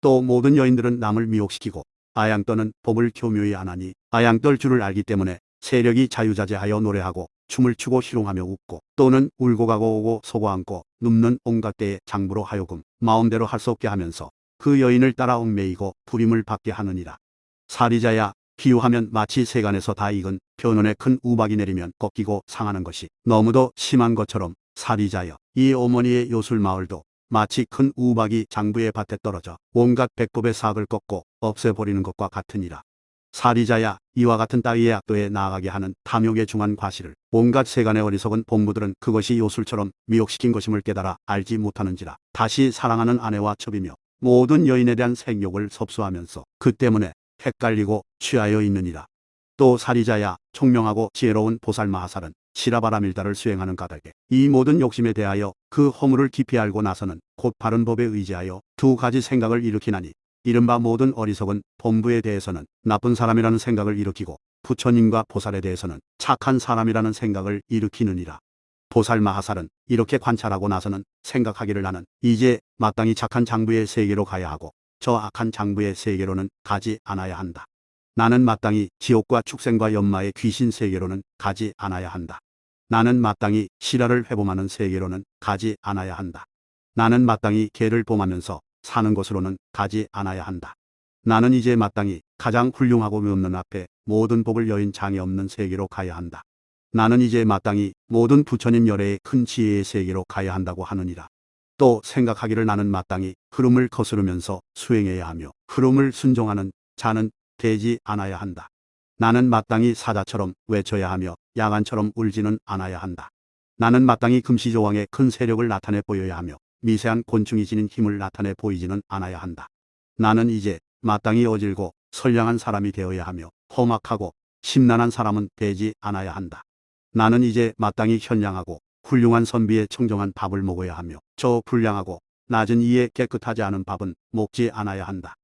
또 모든 여인들은 남을 미혹시키고 아양떠는 법을 교묘히 안하니, 아양떨 줄을 알기 때문에 세력이 자유자재하여 노래하고 춤을 추고 희롱하며 웃고, 또는 울고 가고 오고 서고 앉고 눕는 온갖 때에 장부로 하여금 마음대로 할 수 없게 하면서 그 여인을 따라 얽매이고 부림을 받게 하느니라. 사리자야, 비유하면 마치 세간에서 다 익은 변원에 큰 우박이 내리면 꺾이고 상하는 것이 너무도 심한 것처럼, 사리자여, 이 어머니의 요술 마을도 마치 큰 우박이 장부의 밭에 떨어져 온갖 백법의 사악을 꺾고 없애버리는 것과 같으니라. 사리자야, 이와 같은 따위의 악도에 나아가게 하는 탐욕의 중한 과실을 온갖 세간의 어리석은 본부들은 그것이 요술처럼 미혹시킨 것임을 깨달아 알지 못하는지라. 다시 사랑하는 아내와 첩이며 모든 여인에 대한 생욕을 섭수하면서 그 때문에 헷갈리고 취하여 있느니라. 또 사리자야, 총명하고 지혜로운 보살 마하살은 시라바라밀다를 수행하는 까닭에 이 모든 욕심에 대하여 그 허물을 깊이 알고 나서는 곧 바른 법에 의지하여 두 가지 생각을 일으키나니, 이른바 모든 어리석은 본부에 대해서는 나쁜 사람이라는 생각을 일으키고, 부처님과 보살에 대해서는 착한 사람이라는 생각을 일으키느니라. 보살 마하살은 이렇게 관찰하고 나서는 생각하기를, 나는 이제 마땅히 착한 장부의 세계로 가야 하고 저 악한 장부의 세계로는 가지 않아야 한다. 나는 마땅히 지옥과 축생과 연마의 귀신 세계로는 가지 않아야 한다. 나는 마땅히 실화를 회범하는 세계로는 가지 않아야 한다. 나는 마땅히 개를 범하면서 사는 것으로는 가지 않아야 한다. 나는 이제 마땅히 가장 훌륭하고 없는 앞에 모든 복을 여인 장애 없는 세계로 가야 한다. 나는 이제 마땅히 모든 부처님 열애의 큰 지혜의 세계로 가야 한다고 하느니라. 또 생각하기를 나는 마땅히 흐름을 거스르면서 수행해야 하며 흐름을 순종하는 자는 되지 않아야 한다. 나는 마땅히 사자처럼 외쳐야 하며 야간처럼 울지는 않아야 한다. 나는 마땅히 금시조왕의 큰 세력을 나타내 보여야 하며 미세한 곤충이 지닌 힘을 나타내 보이지는 않아야 한다. 나는 이제 마땅히 어질고 선량한 사람이 되어야 하며 험악하고 심란한 사람은 되지 않아야 한다. 나는 이제 마땅히 현량하고 훌륭한 선비의 청정한 밥을 먹어야 하며 저 불량하고 낮은 이에 깨끗하지 않은 밥은 먹지 않아야 한다.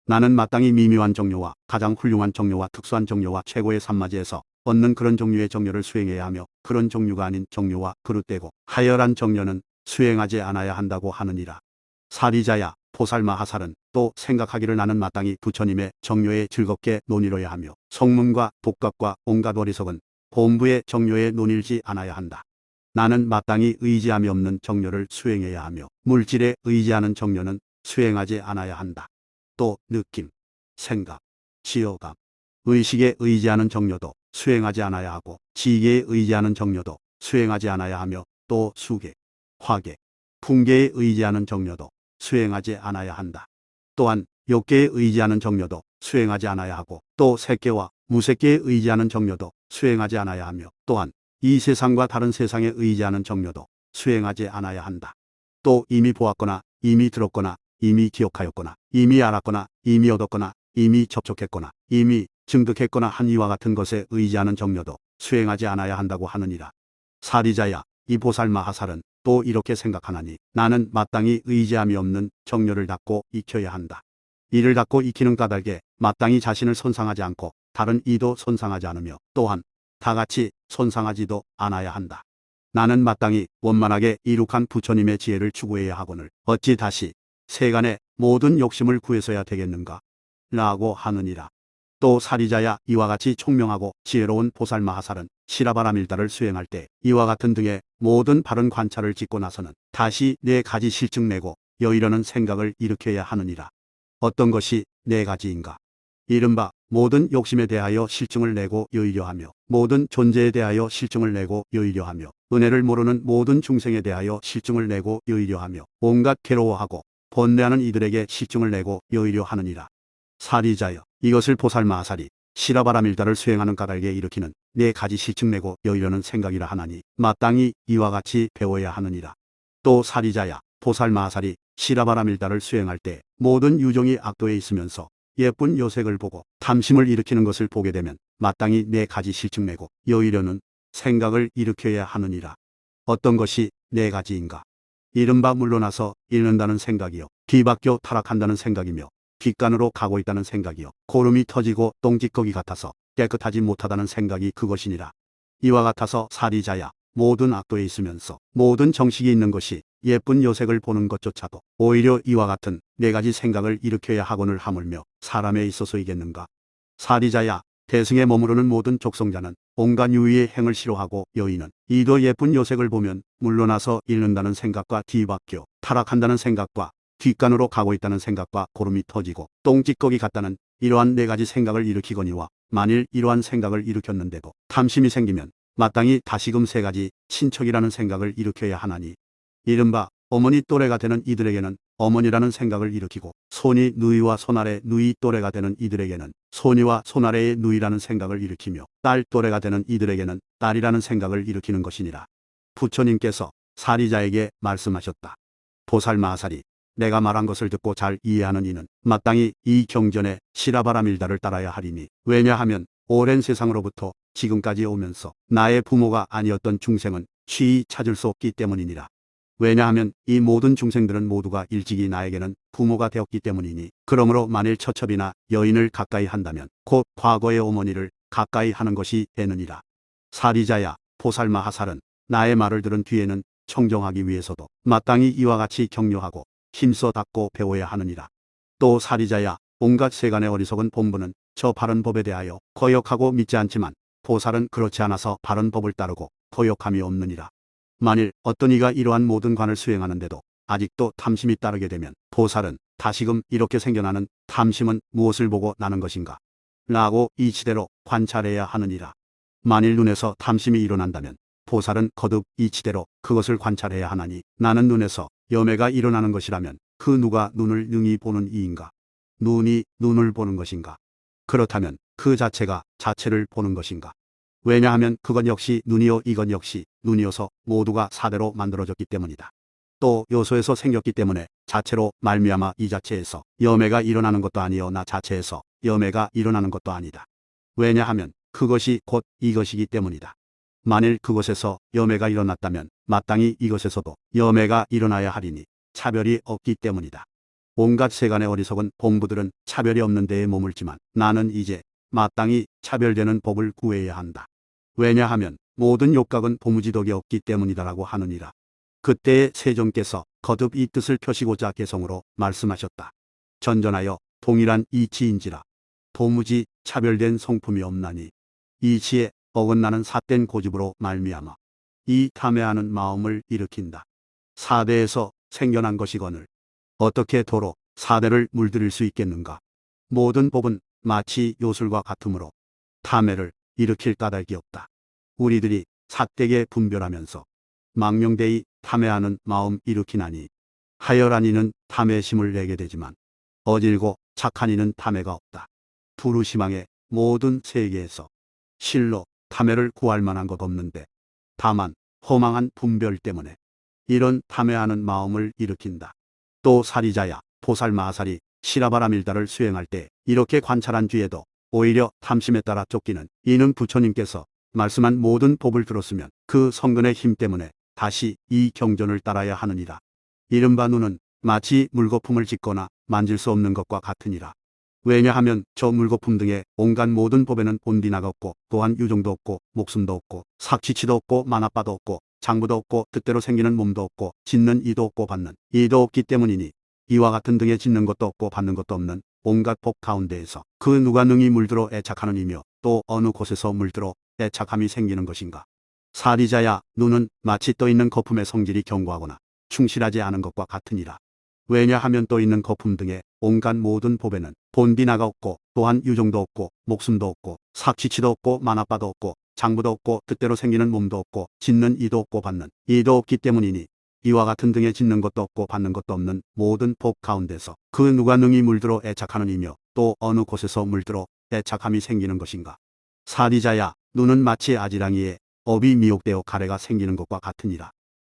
나는 마땅히 미묘한 정료와 가장 훌륭한 정료와 특수한 정료와 최고의 산마지에서 얻는 그런 종류의 정료를 수행해야 하며 그런 종류가 아닌 정료와 그릇되고 하열한 정료는 수행하지 않아야 한다고 하느니라. 사리자야, 포살마하살은 또 생각하기를 나는 마땅히 부처님의 정료에 즐겁게 논의러야 하며 성문과 독각과 온갖 어리석은 본부의 정료에 논일지 않아야 한다. 나는 마땅히 의지함이 없는 정료를 수행해야 하며 물질에 의지하는 정료는 수행하지 않아야 한다. 또 느낌, 생각, 지어감, 의식에 의지하는 정료도 수행하지 않아야 하고 지계에 의지하는 정료도 수행하지 않아야 하며 또 수계, 화계, 풍계에 의지하는 정료도 수행하지 않아야 한다. 또한 욕계에 의지하는 정료도 수행하지 않아야 하고 또 색계와 무색계에 의지하는 정료도 수행하지 않아야 하며 또한 이 세상과 다른 세상에 의지하는 정료도 수행하지 않아야 한다. 또 이미 보았거나 이미 들었거나 이미 기억하였거나 이미 알았거나 이미 얻었거나 이미 접촉했거나 이미 증득했거나 한 이와 같은 것에 의지하는 정료도 수행하지 않아야 한다고 하느니라. 사리자야, 이 보살마하살은 또 이렇게 생각하나니 나는 마땅히 의지함이 없는 정료를 닦고 익혀야 한다. 이를 닦고 익히는 까닭에 마땅히 자신을 손상하지 않고 다른 이도 손상하지 않으며 또한 다같이 손상하지도 않아야 한다. 나는 마땅히 원만하게 이룩한 부처님의 지혜를 추구해야 하거늘 어찌 다시 세간의 모든 욕심을 구해서야 되겠는가? 라고 하느니라. 또 사리자야, 이와 같이 총명하고 지혜로운 보살마하살은 시라바라밀다를 수행할 때 이와 같은 등의 모든 바른 관찰을 짓고 나서는 다시 네 가지 실증 내고 여의려는 생각을 일으켜야 하느니라. 어떤 것이 네 가지인가? 이른바 모든 욕심에 대하여 실증을 내고 여의려 하며 모든 존재에 대하여 실증을 내고 여의려 하며 은혜를 모르는 모든 중생에 대하여 실증을 내고 여의려 하며 온갖 괴로워하고 번뇌하는 이들에게 실증을 내고 여의려 하느니라. 사리자여, 이것을 보살마하살이 시라바라밀다를 수행하는 까닭에 일으키는 네 가지 실증 내고 여의려는 생각이라 하나니 마땅히 이와 같이 배워야 하느니라. 또 사리자야, 보살마하살이 시라바라밀다를 수행할 때 모든 유종이 악도에 있으면서 예쁜 요색을 보고 탐심을 일으키는 것을 보게 되면 마땅히 네 가지 실증 내고 여의려는 생각을 일으켜야 하느니라. 어떤 것이 네 가지인가? 이른바 물러나서 잃는다는 생각이요, 뒤바뀌어 타락한다는 생각이며 뒷간으로 가고 있다는 생각이요, 고름이 터지고 똥찌꺼기 같아서 깨끗하지 못하다는 생각이 그것이니라. 이와 같아서 사리자야, 모든 악도에 있으면서 모든 정식이 있는 것이 예쁜 요색을 보는 것조차도 오히려 이와 같은 네 가지 생각을 일으켜야 하거늘 하물며 사람에 있어서이겠는가? 사리자야, 대승에 머무르는 모든 족성자는 온갖 유의의 행을 싫어하고 여인은 이도 예쁜 요색을 보면 물러나서 잃는다는 생각과 뒤바뀌어 타락한다는 생각과 뒷간으로 가고 있다는 생각과 고름이 터지고 똥찌꺼기 같다는 이러한 네 가지 생각을 일으키거니와 만일 이러한 생각을 일으켰는데도 탐심이 생기면 마땅히 다시금 세 가지 친척이라는 생각을 일으켜야 하나니 이른바 어머니 또래가 되는 이들에게는 어머니라는 생각을 일으키고 손이 누이와 손아래 누이 또래가 되는 이들에게는 손이와 손아래의 누이라는 생각을 일으키며 딸 또래가 되는 이들에게는 딸이라는 생각을 일으키는 것이니라. 부처님께서 사리자에게 말씀하셨다. 보살마하살이 내가 말한 것을 듣고 잘 이해하는 이는 마땅히 이 경전에 시라바라밀다를 따라야 하리니 왜냐하면 오랜 세상으로부터 지금까지 오면서 나의 부모가 아니었던 중생은 쉬이 찾을 수 없기 때문이니라. 왜냐하면 이 모든 중생들은 모두가 일찍이 나에게는 부모가 되었기 때문이니 그러므로 만일 처첩이나 여인을 가까이 한다면 곧 과거의 어머니를 가까이 하는 것이 되느니라. 사리자야, 보살마하살은 나의 말을 들은 뒤에는 청정하기 위해서도 마땅히 이와 같이 격려하고 힘써 닦고 배워야 하느니라. 또 사리자야, 온갖 세간의 어리석은 본부는 저 바른 법에 대하여 거역하고 믿지 않지만 보살은 그렇지 않아서 바른 법을 따르고 거역함이 없느니라. 만일 어떤 이가 이러한 모든 관을 수행하는데도 아직도 탐심이 따르게 되면 보살은 다시금 이렇게 생겨나는 탐심은 무엇을 보고 나는 것인가? 라고 이치대로 관찰해야 하느니라. 만일 눈에서 탐심이 일어난다면 보살은 거듭 이치대로 그것을 관찰해야 하나니 나는 눈에서 염해가 일어나는 것이라면 그 누가 눈을 능히 보는 이인가? 눈이 눈을 보는 것인가? 그렇다면 그 자체가 자체를 보는 것인가? 왜냐하면 그것 역시 눈이요 이것 역시 눈이어서 모두가 사대로 만들어졌기 때문이다. 또 요소에서 생겼기 때문에 자체로 말미암아 이 자체에서 염해가 일어나는 것도 아니요 나 자체에서 염해가 일어나는 것도 아니다. 왜냐하면 그것이 곧 이것이기 때문이다. 만일 그것에서 염해가 일어났다면 마땅히 이것에서도 염해가 일어나야 하리니 차별이 없기 때문이다. 온갖 세간의 어리석은 본부들은 차별이 없는 데에 머물지만 나는 이제 마땅히 차별되는 법을 구해야 한다. 왜냐하면 모든 욕각은 도무지덕이 없기 때문이다라고 하느니라. 그때에 세종께서 거듭 이 뜻을 펴시고자 개성으로 말씀하셨다. 전전하여 동일한 이치인지라 도무지 차별된 성품이 없나니 이치에 어긋나는 삿된 고집으로 말미암아 이 탐해하는 마음을 일으킨다. 사대에서 생겨난 것이거늘 어떻게 도로 사대를 물들일 수 있겠는가? 모든 법은 마치 요술과 같으므로 탐해를 일으킬 까닭이 없다. 우리들이 삿되게 분별하면서 망명되이 탐해하는 마음 일으키나니 하열한 이는 탐해심을 내게 되지만 어질고 착한 이는 탐해가 없다. 두루시망의 모든 세계에서 실로 탐해를 구할 만한 것 없는데 다만 허망한 분별 때문에 이런 탐해하는 마음을 일으킨다. 또 사리자야 보살마하살이 시라바라밀다를 수행할 때 이렇게 관찰한 뒤에도 오히려 탐심에 따라 쫓기는 이는 부처님께서 말씀한 모든 법을 들었으면 그 성근의 힘 때문에 다시 이 경전을 따라야 하느니라. 이른바 눈은 마치 물거품을 짚거나 만질 수 없는 것과 같으니라. 왜냐하면 저 물거품 등의 온갖 모든 법에는 본디나가 없고 또한 유종도 없고 목숨도 없고 삭취치도 없고 만화바도 없고 장부도 없고 뜻대로 생기는 몸도 없고 짓는 이도 없고 받는 이도 없기 때문이니 이와 같은 등에 짓는 것도 없고 받는 것도 없는 온갖 법 가운데에서 그 누가 능히 물들어 애착하는 이며 또 어느 곳에서 물들어 애착함이 생기는 것인가? 사리자야 눈은 마치 떠있는 거품의 성질이 견고하거나 충실하지 않은 것과 같으니라. 왜냐하면 떠있는 거품 등의 온갖 모든 법에는 본디나가 없고 또한 유종도 없고 목숨도 없고 삭취치도 없고 만화바도 없고 장부도 없고 뜻대로 생기는 몸도 없고 짓는 이도 없고 받는 이도 없기 때문이니 이와 같은 등에 짓는 것도 없고 받는 것도 없는 모든 법 가운데서 그 누가 능히 물들어 애착하는 이며 또 어느 곳에서 물들어 애착함이 생기는 것인가? 사리자야 눈은 마치 아지랑이에 업이 미혹되어 가래가 생기는 것과 같으니라.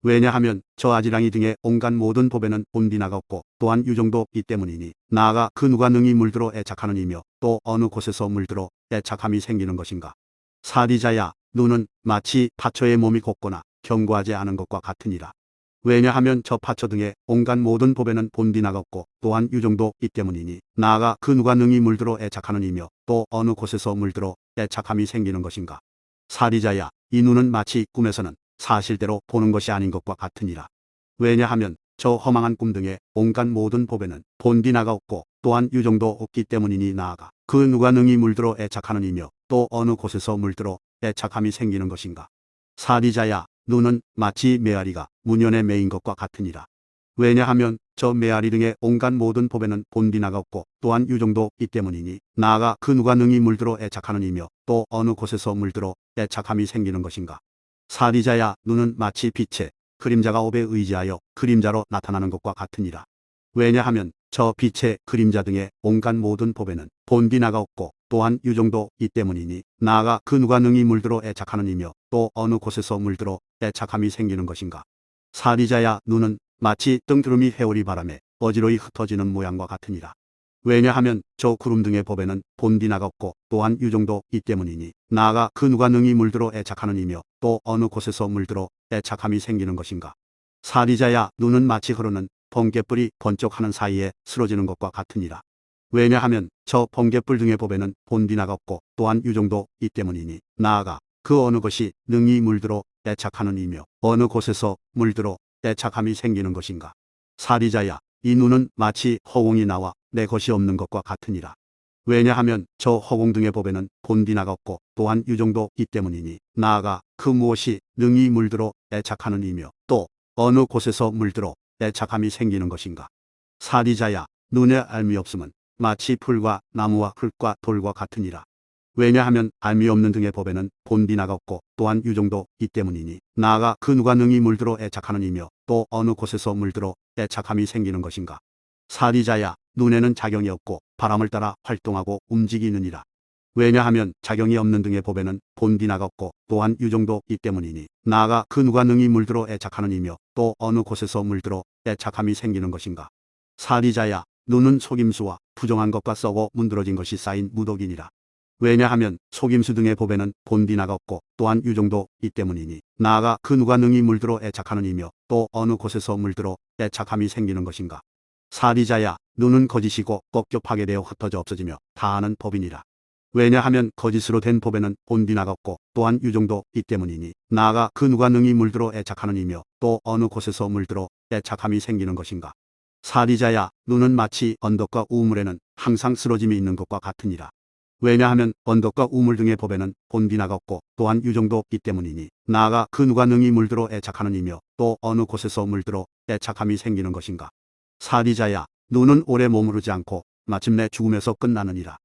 왜냐하면 저 아지랑이 등의 온갖 모든 법에는 본디나가 없고 또한 유종도 없기 때문이니 나아가 그 누가 능히 물들어 애착하는 이며 또 어느 곳에서 물들어 애착함이 생기는 것인가? 사리자야 눈은 마치 파처의 몸이 곱거나 견고하지 않은 것과 같으니라. 왜냐하면 저 파처 등의 온갖 모든 법에는 본디나가 없고 또한 유종도 없기 때문이니 나아가 그 누가 능히 물들어 애착하는 이며 또 어느 곳에서 물들어 애착함이 생기는 것인가? 사리자야 이 눈은 마치 꿈에서는 사실대로 보는 것이 아닌 것과 같으니라. 왜냐하면 저 허망한 꿈 등의 온갖 모든 법에는 본디나가 없고 또한 유종도 없기 때문이니 나아가 그 누가 능히 물들어 애착하는 이며 또 어느 곳에서 물들어 애착함이 생기는 것인가? 사리자야 눈은 마치 메아리가 문연에 매인 것과 같으니라. 왜냐하면 저 메아리 등의 온갖 모든 법에는 본디나가 없고 또한 유종도 없기 때문이니 나아가 그 누가 능히 물들어 애착하는 이며 또 어느 곳에서 물들어 애착함이 생기는 것인가? 사리자야 눈은 마치 빛의 그림자가 업에 의지하여 그림자로 나타나는 것과 같으니라. 왜냐하면 저 빛의 그림자 등의 온갖 모든 법에는 본디나가 없고 또한 유종도 있기 때문이니 나아가 그 누가 능히 물들어 애착하는 이며 또 어느 곳에서 물들어 애착함이 생기는 것인가? 사리자야 눈은 마치 뜬구름이 회오리 바람에 어지러이 흩어지는 모양과 같으니라. 왜냐하면 저 구름 등의 법에는 본디나가 없고 또한 유종도 있기 때문이니 나아가 그 누가 능히 물들어 애착하는 이며 또 어느 곳에서 물들어 애착함이 생기는 것인가? 사리자야 눈은 마치 흐르는 번갯불이 번쩍하는 사이에 쓰러지는 것과 같으니라. 왜냐하면 저 번갯불 등의 법에는 본디나가 없고 또한 유종도 있기 때문이니 나아가 그 어느 것이 능히 물들어 애착하는 이며 어느 곳에서 물들어 애착함이 생기는 것인가? 사리자야 이 눈은 마치 허공이 나와 내 것이 없는 것과 같으니라. 왜냐하면 저 허공 등의 법에는 본디나가 없고 또한 유종도 있기 때문이니 나아가 그 무엇이 능히 물들어 애착하는 이며 또 어느 곳에서 물들어 애착함이 생기는 것인가? 사리자야 눈에 알미 없음은 마치 풀과 나무와 흙과 돌과 같으니라. 왜냐하면 알미 없는 등의 법에는 본디나가 없고 또한 유종도 있기 때문이니 나아가 그 누가 능히 물들어 애착하는 이며 또 또 어느 곳에서 물들어 애착함이 생기는 것인가. 사리자야, 눈에는 작용이 없고 바람을 따라 활동하고 움직이느니라. 왜냐하면 작용이 없는 등의 법에는 본디나가 없고 또한 유종도 있기 때문이니 나아가 그 누가 능히 물들어 애착하는 이며 또 어느 곳에서 물들어 애착함이 생기는 것인가. 사리자야, 눈은 속임수와 부정한 것과 썩어 문드러진 것이 쌓인 무덕이니라. 왜냐하면 속임수 등의 법에는 본디나가 없고 또한 유종도 있기 때문이니 나아가 그 누가 능히 물들어 애착하는 이며 또 어느 곳에서 물들어 애착함이 생기는 것인가. 사리자야, 눈은 거짓이고 꺾여 파괴되어 흩어져 없어지며 다하는 법이니라. 왜냐하면 거짓으로 된 법에는 본디나가 없고 또한 유종도 있기 때문이니 나아가 그 누가 능히 물들어 애착하는 이며 또 어느 곳에서 물들어 애착함이 생기는 것인가. 사리자야, 눈은 마치 언덕과 우물에는 항상 쓰러짐이 있는 것과 같으니라. 왜냐하면 언덕과 우물 등의 법에는 본디나가 없고 또한 유종도 없기 때문이니 나아가 그 누가 능히 물들어 애착하는 이며 또 어느 곳에서 물들어 애착함이 생기는 것인가. 사리자야, 눈은 오래 머무르지 않고 마침내 죽음에서 끝나느니라.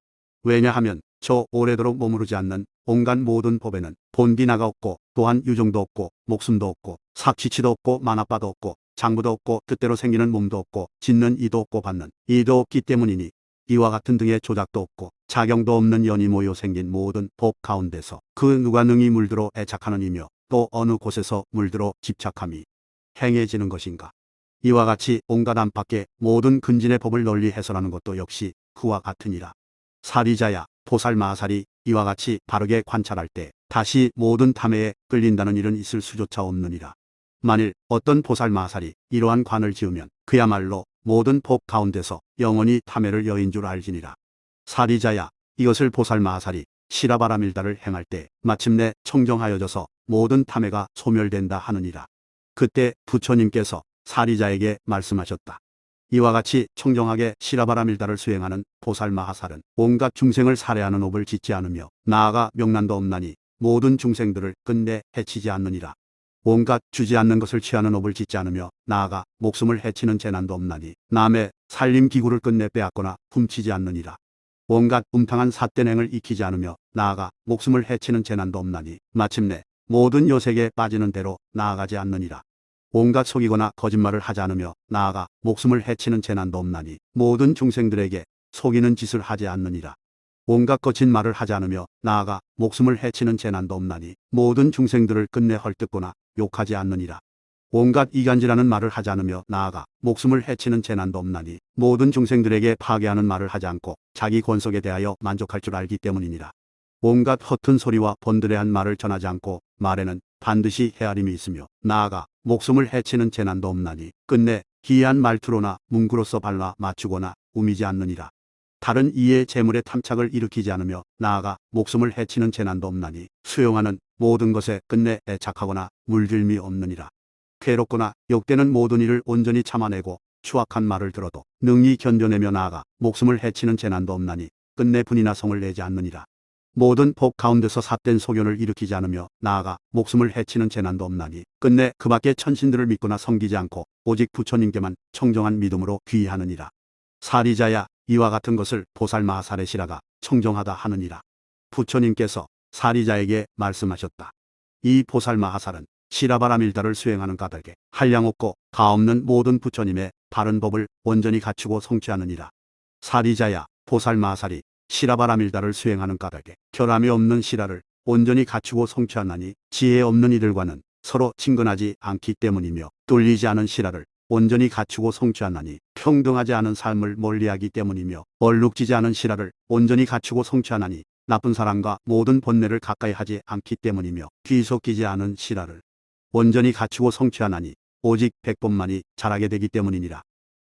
왜냐하면 저 오래도록 머무르지 않는 온갖 모든 법에는 본디나가 없고 또한 유종도 없고 목숨도 없고 삭취치도 없고 만화바도 없고 장부도 없고 뜻대로 생기는 몸도 없고 짓는 이도 없고 받는 이도 없기 때문이니 이와 같은 등의 조작도 없고 작용도 없는 연이 모여 생긴 모든 법 가운데서 그 누가 능히 물들어 애착하는 이며 또 어느 곳에서 물들어 집착함이 행해지는 것인가. 이와 같이 온갖 안팎의 모든 근진의 법을 널리 해설하는 것도 역시 그와 같으니라. 사리자야, 보살마하살이 이와 같이 바르게 관찰할 때 다시 모든 탐해에 끌린다는 일은 있을 수조차 없느니라. 만일 어떤 보살마하살이 이러한 관을 지으면 그야말로 모든 법 가운데서 영원히 탐해를 여인 줄 알지니라. 사리자야, 이것을 보살마하살이 시라바라밀다를 행할 때 마침내 청정하여져서 모든 탐해가 소멸된다 하느니라. 그때 부처님께서 사리자에게 말씀하셨다. 이와 같이 청정하게 시라바라밀다를 수행하는 보살마하살은 온갖 중생을 살해하는 업을 짓지 않으며 나아가 명난도 없나니 모든 중생들을 끝내 해치지 않느니라. 온갖 주지 않는 것을 취하는 업을 짓지 않으며 나아가 목숨을 해치는 재난도 없나니 남의 살림기구를 끝내 빼앗거나 훔치지 않느니라. 온갖 음탕한 삿대행을 익히지 않으며 나아가 목숨을 해치는 재난도 없나니 마침내 모든 요색에 빠지는 대로 나아가지 않느니라. 온갖 속이거나 거짓말을 하지 않으며 나아가 목숨을 해치는 재난도 없나니 모든 중생들에게 속이는 짓을 하지 않느니라. 온갖 거친 말을 하지 않으며 나아가 목숨을 해치는 재난도 없나니 모든 중생들을 끝내 헐뜯거나 욕하지 않느니라. 온갖 이간질하는 말을 하지 않으며 나아가 목숨을 해치는 재난도 없나니 모든 중생들에게 파괴하는 말을 하지 않고 자기 권속에 대하여 만족할 줄 알기 때문이니라. 온갖 허튼 소리와 번드레한 말을 전하지 않고 말에는 반드시 헤아림이 있으며 나아가 목숨을 해치는 재난도 없나니 끝내 기이한 말투로나 문구로서 발라 맞추거나 우미지 않느니라. 다른 이의 재물에 탐착을 일으키지 않으며 나아가 목숨을 해치는 재난도 없나니 수용하는 모든 것에 끝내 애착하거나 물들미 없느니라. 괴롭거나 욕되는 모든 일을 온전히 참아내고 추악한 말을 들어도 능히 견뎌내며 나아가 목숨을 해치는 재난도 없나니 끝내 분이나 성을 내지 않느니라. 모든 법 가운데서 삿된 소견을 일으키지 않으며 나아가 목숨을 해치는 재난도 없나니 끝내 그 밖의 천신들을 믿거나 섬기지 않고 오직 부처님께만 청정한 믿음으로 귀의하느니라. 사리자야, 이와 같은 것을 보살마하살의 시라가 청정하다 하느니라. 부처님께서 사리자에게 말씀하셨다. 이 보살마하살은 시라바라밀다를 수행하는 까닭에 한량 없고 가없는 모든 부처님의 바른 법을 온전히 갖추고 성취하느니라. 사리자야, 보살마하살이 시라바라밀다를 수행하는 까닭에 결함이 없는 시라를 온전히 갖추고 성취하나니 지혜 없는 이들과는 서로 친근하지 않기 때문이며 뚫리지 않은 시라를 온전히 갖추고 성취하나니 평등하지 않은 삶을 멀리하기 때문이며 얼룩지지 않은 시라를 온전히 갖추고 성취하나니 나쁜 사람과 모든 번뇌를 가까이 하지 않기 때문이며 귀속기지 않은 시라를 온전히 갖추고 성취하나니 오직 백법만이 자라게 되기 때문이니라.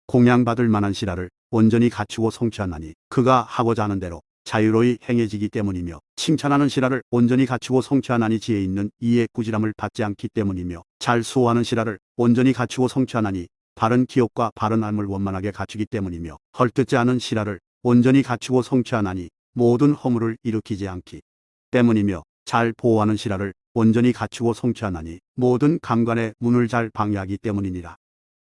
공양받을 만한 시라를 온전히 갖추고 성취하나니 그가 하고자 하는 대로 자유로이 행해지기 때문이며 칭찬하는 시라를 온전히 갖추고 성취하나니 지혜 있는 이의 꾸지람을 받지 않기 때문이며 잘 수호하는 시라를 온전히 갖추고 성취하나니 바른 기업과 바른 삶을 원만하게 갖추기 때문이며 헐뜯지 않은 시라를 온전히 갖추고 성취하나니 모든 허물을 일으키지 않기 때문이며 잘 보호하는 시라를 온전히 갖추고 성취하나니 모든 감관의 문을 잘 방해하기 때문이니라.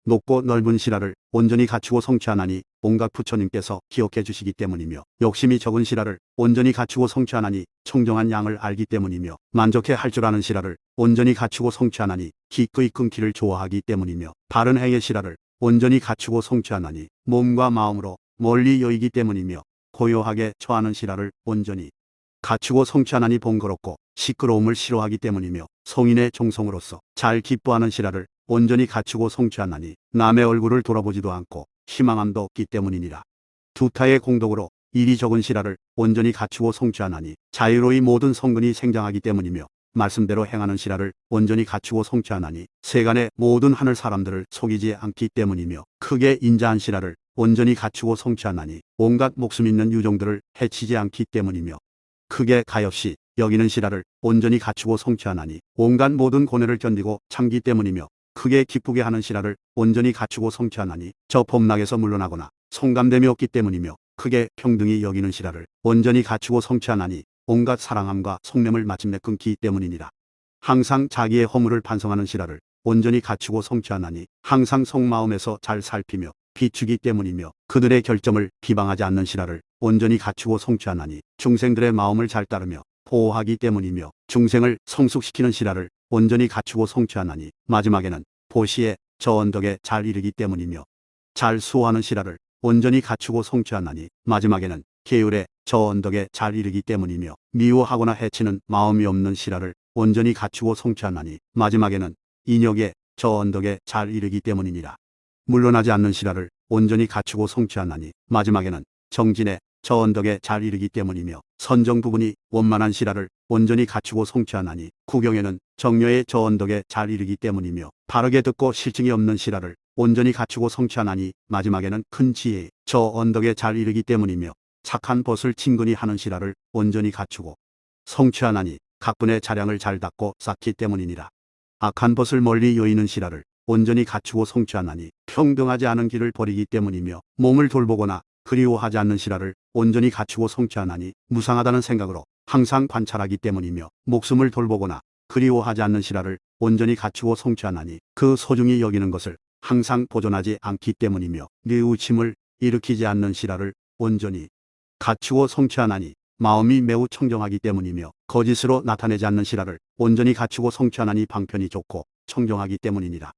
높고 넓은 시라를 온전히 갖추고 성취하나니 온갖 부처님께서 기억해 주시기 때문이며 욕심이 적은 신하를 온전히 갖추고 성취하나니 청정한 양을 알기 때문이며 만족해 할 줄 아는 신하를 온전히 갖추고 성취하나니 기꺼이 끊기를 좋아하기 때문이며 바른 행의 신하를 온전히 갖추고 성취하나니 몸과 마음으로 멀리 여기기 때문이며 고요하게 처하는 신하를 온전히 갖추고 성취하나니 번거롭고 시끄러움을 싫어하기 때문이며 성인의 종성으로서 잘 기뻐하는 신하를 온전히 갖추고 성취하나니 남의 얼굴을 돌아보지도 않고 희망함도 없기 때문이니라. 두타의 공덕으로 일이 적은 신하를 온전히 갖추고 성취하나니 자유로이 모든 성근이 생장하기 때문이며 말씀대로 행하는 신하를 온전히 갖추고 성취하나니 세간의 모든 하늘 사람들을 속이지 않기 때문이며 크게 인자한 신하를 온전히 갖추고 성취하나니 온갖 목숨 있는 유종들을 해치지 않기 때문이며 크게 가엾이 여기는 신하를 온전히 갖추고 성취하나니 온갖 모든 고뇌를 견디고 참기 때문이며 크게 기쁘게 하는 신하를 온전히 갖추고 성취하나니 저 범락에서 물러나거나 성감됨이 없기 때문이며 크게 평등히 여기는 신하를 온전히 갖추고 성취하나니 온갖 사랑함과 속냄을 마침내 끊기 때문이니라. 항상 자기의 허물을 반성하는 신하를 온전히 갖추고 성취하나니 항상 속마음에서 잘 살피며 비추기 때문이며 그들의 결점을 비방하지 않는 신하를 온전히 갖추고 성취하나니 중생들의 마음을 잘 따르며 보호하기 때문이며 중생을 성숙시키는 신하를 온전히 갖추고 성취하나니 마지막에는 보시에 저 언덕에 잘 이르기 때문이며 잘 수호하는 신하를 온전히 갖추고 성취하나니 마지막에는 계율에 저 언덕에 잘 이르기 때문이며 미워하거나 해치는 마음이 없는 신하를 온전히 갖추고 성취하나니 마지막에는 인욕에 저 언덕에 잘 이르기 때문이니라. 물러나지 않는 신하를 온전히 갖추고 성취하나니 마지막에는 정진에 저 언덕에 잘 이르기 때문이며 선정 부분이 원만한 신하를 온전히 갖추고 성취하나니 구경에는 정료의 저 언덕에 잘 이르기 때문이며 바르게 듣고 실증이 없는 신하를 온전히 갖추고 성취하나니 마지막에는 큰 지혜의 저 언덕에 잘 이르기 때문이며 착한 벗을 친근히 하는 신하를 온전히 갖추고 성취하나니 각분의 자량을 잘 닦고 쌓기 때문이니라. 악한 벗을 멀리 여의는 신하를 온전히 갖추고 성취하나니 평등하지 않은 길을 버리기 때문이며 몸을 돌보거나 그리워하지 않는 신하를 온전히 갖추고 성취하나니 무상하다는 생각으로 항상 관찰하기 때문이며 목숨을 돌보거나 그리워하지 않는 신하를 온전히 갖추고 성취하나니 그 소중히 여기는 것을 항상 보존하지 않기 때문이며 뉘우침을 일으키지 않는 신하를 온전히 갖추고 성취하나니 마음이 매우 청정하기 때문이며 거짓으로 나타내지 않는 신하를 온전히 갖추고 성취하나니 방편이 좋고 청정하기 때문이니라.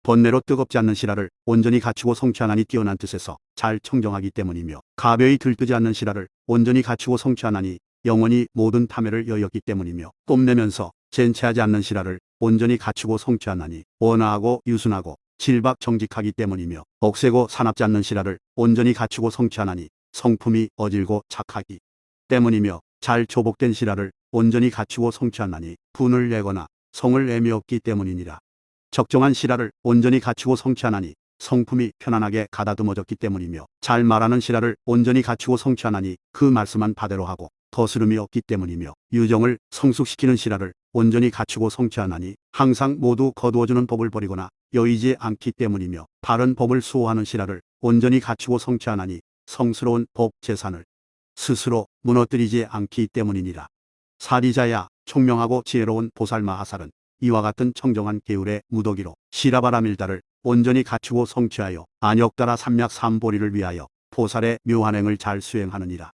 번뇌로 뜨겁지 않는 신하를 온전히 갖추고 성취하나니 뛰어난 뜻에서 잘 청정하기 때문이며 가벼이 들뜨지 않는 신하를 온전히 갖추고 성취하나니 영원히 모든 탐해를 여였기 때문이며 뽐내면서 젠체하지 않는 신하를 온전히 갖추고 성취하나니 원화하고 유순하고 질박 정직하기 때문이며 억세고 사납지 않는 신하를 온전히 갖추고 성취하나니 성품이 어질고 착하기 때문이며 잘 조복된 신하를 온전히 갖추고 성취하나니 분을 내거나 성을 내미 없기 때문이니라. 적정한 신하를 온전히 갖추고 성취하나니 성품이 편안하게 가다듬어졌기 때문이며 잘 말하는 신하를 온전히 갖추고 성취하나니 그 말씀한 바대로 하고 거스름이 없기 때문이며 유정을 성숙시키는 신하를 온전히 갖추고 성취하나니 항상 모두 거두어주는 법을 버리거나 여의지 않기 때문이며 바른 법을 수호하는 신하를 온전히 갖추고 성취하나니 성스러운 법 재산을 스스로 무너뜨리지 않기 때문이니라. 사리자야, 총명하고 지혜로운 보살마하살은 이와 같은 청정한 계율의 무더기로 시라바라밀다를 온전히 갖추고 성취하여 안역다라 삼약 삼보리를 위하여 보살의 묘한행을 잘 수행하느니라.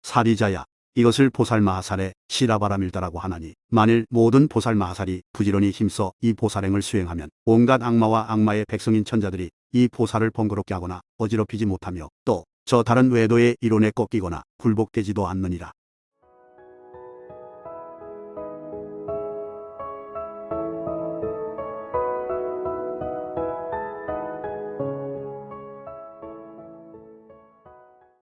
사리자야, 이것을 보살마하살의 시라바라밀다라고 하나니 만일 모든 보살마하살이 부지런히 힘써 이 보살행을 수행하면 온갖 악마와 악마의 백성인 천자들이 이 보살을 번거롭게 하거나 어지럽히지 못하며 또 저 다른 외도의 이론에 꺾이거나 굴복되지도 않느니라.